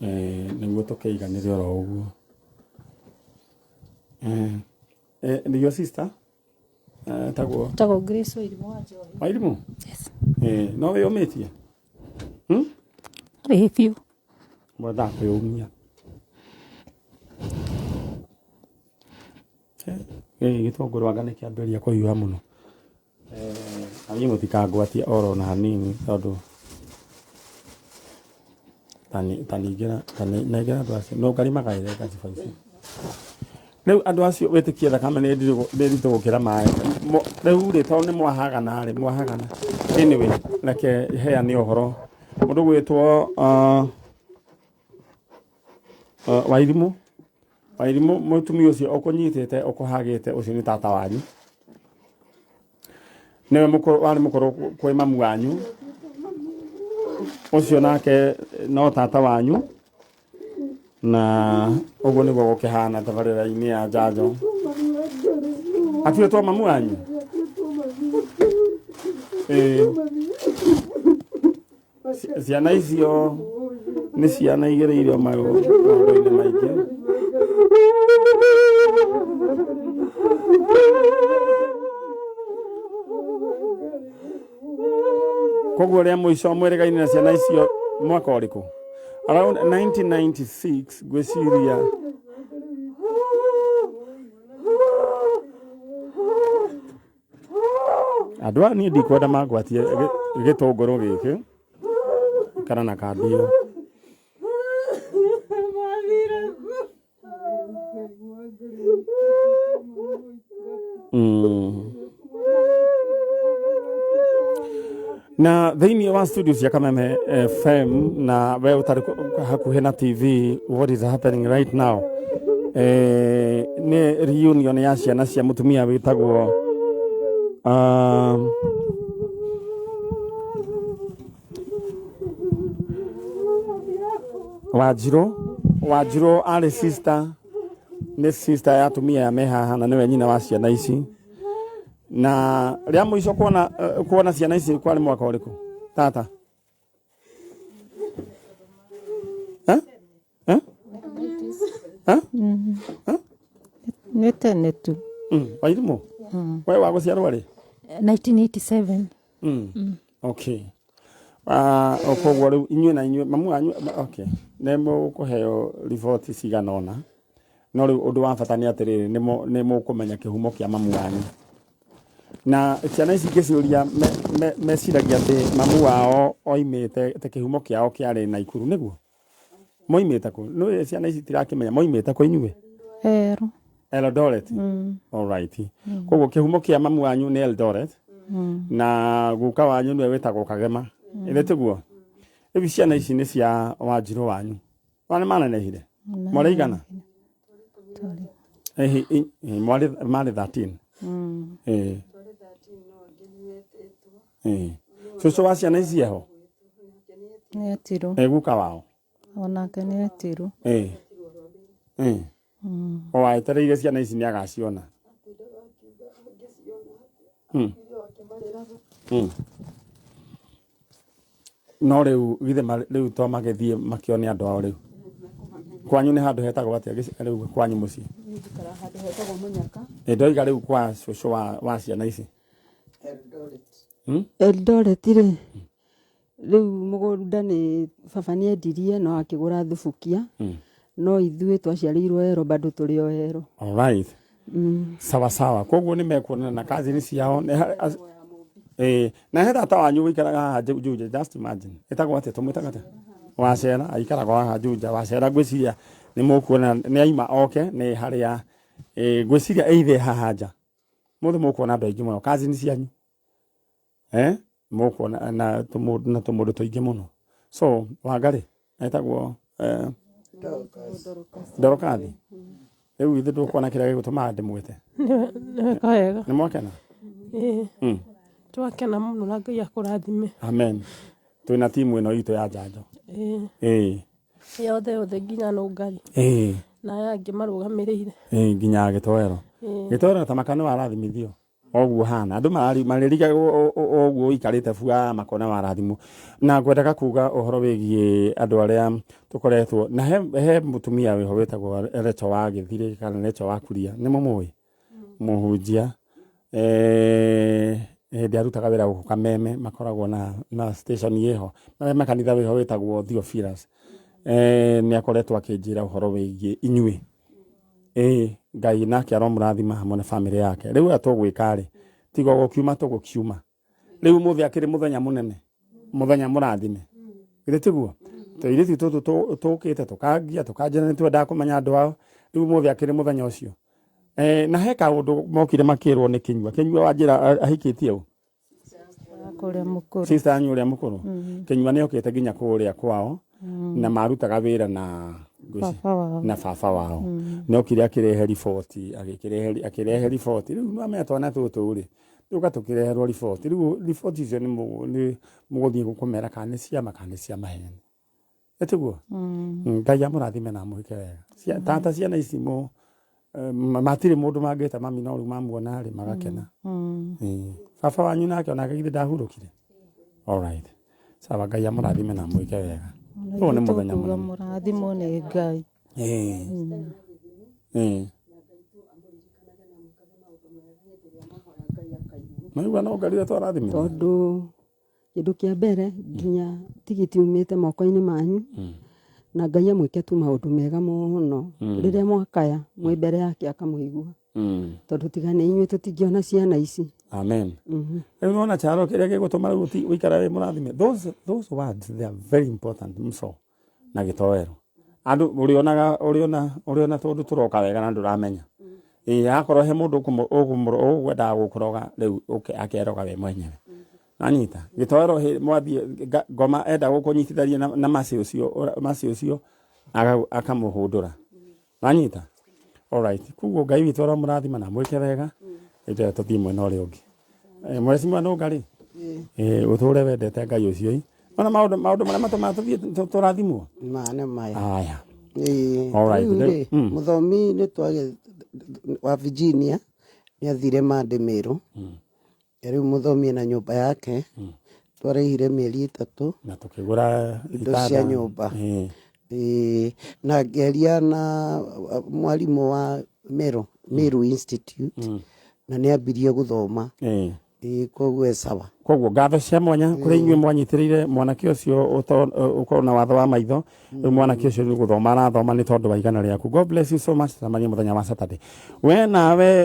Nĩguo tũkĩiganĩre oro ũguo. Nĩguo sister? Tagwo Grace Wairimu wa Wanjohi. Wairimu? Yes. No wĩyũmĩtie? Rĩ biũ. Mwenda kwĩyũmia. Gĩtũngũrũ anga nĩ kĩambĩrĩria kũhiũha mũno. Niĩ mũtikangwatie oro na hanini tondũ taningĩra andũ acio no ngarimagaĩre ngaciba ici. Rĩu andũ acio wĩtĩkie thakame nĩ nditũ gũkĩra maĩ. Rĩu rĩ tondũ nĩ mwahagana. Anyway, reke heane ũhoro. Mũndũ gwĩtwo Wairimu mũtumia ũcio ũkũnyitĩte ũkũhagĩte ũcio nĩ tata wanyu. Nĩwe warĩ mũkũrũ kwĩ mamu wanyu. Ũcio nake no tata wanyu. Na ũguo nĩguo gũkĩhana tabarĩra-inĩ ya Njanjo. Atuĩtwo mamu wanyu? Ciana icio nĩ ciana igĩrĩirwo maũndũ-inĩ maingĩ. Koguo rĩa mũico mwĩrĩgaine na ciana icio mwaka ũrĩkũ? Around 1996 gwĩciria. Andũ aya niĩ ndikwenda mangwatie gĩtũngũrũ gĩkĩ kana na kandi ĩyo. Na thĩinĩ wa studio cia Kameme FM na we ũtarĩ hakuhĩ na TV, what is happening right now? Nĩ reunion ya ciana cia mũtumia wĩtagwo Wanjirũ arĩ sister, nĩ sister ya atumia ya mehaha na nĩwe nyina wa ciana ici. Na rĩa mũico kuona ciana ici kwarĩ mwaka ũrĩkũ tata? Nĩ tene tu. Wairimu? We wa gũciarwo rĩ? 1987. Okay. Koguo rĩu inyuĩ na inyuĩ mamu wanyu okay. Nĩ mũkũheo riboti cigana ũna. No rĩu ũndũ wa bata nĩ atĩrĩrĩ nĩ mũkũmenya kĩhumo kĩa mamu wanyu. Na ciana ici ngĩciũria meciragia atĩ mamu wao oimĩte ta kĩhumo kĩao kĩarĩ Naikuru nĩguo? Moimĩte kũ? No ciana ici tirakĩmenya moimĩte kũ inyuĩ? Eldoret. Alright. Koguo kĩhumo kĩa mamu wanyu nĩ Eldoret. Na guka wanyu nĩwe wĩtagwo Kagema. Ĩrĩ tiguo? Rĩu ciana ici nĩ cia Wanjirũ wanyu. Wana manenehire? Mũraigana? Marĩ 13. Cucu wa ciana ici eho? Nĩ etirũ. Guka wao? Onake nĩ etirũ. O aetereire ciana ici nĩ agaciona. No rĩu githĩ rĩu to magĩthiĩ makĩone andũ ao rĩu. Kwanyu nĩ handũ hetagwo atĩa rĩu kwanyu mũciĩ? Njikara handũ hetagwo Mũnyaka. Ndoiga rĩu kwa cucu wa ciana ici. Eldoret rĩ. Rĩu mũgũnda nĩ baba nĩ endirie no akĩgũra thubukia. No ithuĩ twaciarĩirwo Ero bado tũrĩ o Ero. All right. Sawa sawa. Koguo nĩ mekuonana na cousin ciao. Na he tata wanyu wĩikaraga haha Juja, just imagine. Ĩtagwo atĩa tũmwĩtaga atĩa? Wacera, aikaraga haha Juja. Wacera ngwĩciria nĩ mũkuona nĩ aima oke nĩ harĩa ngwĩciria either haha nja. Mũndũ mũkuona andũ aingĩ mũno. Cousin cianyu? Mũkuona na tũmũndũ tũingĩ mũno. So, Wangari, ĩtagwo Ndorokathi. Rĩu ithuĩ ndũkuona kĩrĩa gĩgũtũma ndĩmwĩte. Nĩ wega. Nĩ mwakena? Twakena mũno na Ngai akũrathime. Amen. Twĩna timu ĩno itũ ya Njanjo. Yothe nginya Nũngari. Na aya angĩ marũgamĩrĩire. Nginya Gĩtoero. Gĩtoero ta makana warathimithio. Oguo hana. Andũ marĩriga oguo ikarĩte bua makona warathimwo. Na ngwendaga kuga ũhoro wĩgiĩ andũ arĩa tũkoretwo. Na he mũtumia wĩho wĩtagwo Recho wa Gĩthirĩ kana Recho wa Kuria. Nĩ mũmũĩ? Mũhunjia. Hĩndĩ arutaga wĩra gũkũ Kameme makoragwo na station yĩho. Na makanitha wĩho wĩtagwo Theophilus. Nĩ akoretwo akĩnjĩra ũhoro wĩgiĩ inyuĩ. Ngai nake aromũrathima hamwe na family yake. Rĩu atũgwĩka rĩ, tiga gũkiuma tũgũkiuma. Rĩu mũthĩ akĩrĩ mũthenya mũnene. Mũthenya mũrathime. Githĩ tiguo? Tũirĩtu tũtũ tũkĩte tũkangia tũkanjĩra nĩ twendaga kũmenya andũ ao. Rĩu mũthĩ akĩrĩ mũthenya ũcio. Na he kaũndũ mokire makĩrwo nĩ Kĩnyua. Kĩnyua wanjĩra ahikĩtie ũũ? Kũrĩa mũkũrũ. Sister anyu ũrĩa mũkũrũ. Kĩnyua nĩ okĩte nginya kũrĩa kwao. Na marutaga wĩra na baba wao. No kire akĩrehe riboti, akĩrehe riboti. Rĩu no metwana tũtũ rĩ. Rĩu gatũkĩreherwo riboti. Rĩu riboti icio nĩ mũgũthiĩ gũkũmera kana nĩ ciama kana nĩ cia maheni. Etiguo? Ngai amũrathime na amũhike wega. Tata ciana ici matirĩ mũndũ mangĩta mami no rĩu mamuona rĩ magakena. Baba wanyu nake onake githĩ ndahurũkire. All right. Sawa, Ngai amũrathime na amũhike wega. Ũyũ nĩ mũthenya mũnene. Mũrathimwo nĩ Ngai. Maigua no Ngai atwarathime. Tondũ kĩndũ kĩa mbere nginya tigiti umĩte moko-inĩ manyu. Na Ngai amwĩke tu maũndũ mega mũno. Rĩrĩa mwakaya mwĩ mbere yake akamũigua. Tondũ tiga nĩ inyuĩ tũtingĩona ciana ici. Amen. Rĩu nona charo kĩrĩa gĩgũtũma rĩu ũikara wĩ mũrathime. Those words they are very important mso na Gĩtoero. Andũ ũrĩona tondũ tũroka wega na ndũramenya. Akorwo he mũndũ ũgwendaga gũkũroga rĩu akeroga we mwenyewe. Anyita Gĩtoero mwambie ngoma enda gũkũnyititharia na maci ũcio akamũhũndũra. Anyita. All right. Kuguo Ngai witũ aromũrathima na mwĩke wega. Ĩte tũthiĩ mwena ũrĩa ũngĩ. Mheshimiwa Nũngari. Ũtũũre wendete Ngai ũcio. Ona maũndũ marĩa matũmaga tũthiĩ tũrathimwo. Mane maya. Aya. All right. Mũthomi nĩ twage wa Virginia nĩ athire Mandĩmĩrũ. Rĩu mũthomi na nyũmba yake twarĩhire mĩeri 3 na tũkĩgũra indo cia nyũmba. Na ngeria na mwarimũ wa Meru Institute na nĩ ambirie gũthoma. Koguo sawa. Koguo ngatho cia mwanya kũrĩ inyuĩ mwanyitĩrĩire mwanake ũcio ũkorwo na watho wa maitho. Rĩu mwanake ũcio nĩ gũthoma arathoma nĩ tondũ wa igana rĩaku. God bless you so much. Tamania mũthenya wa Saturday. We nawe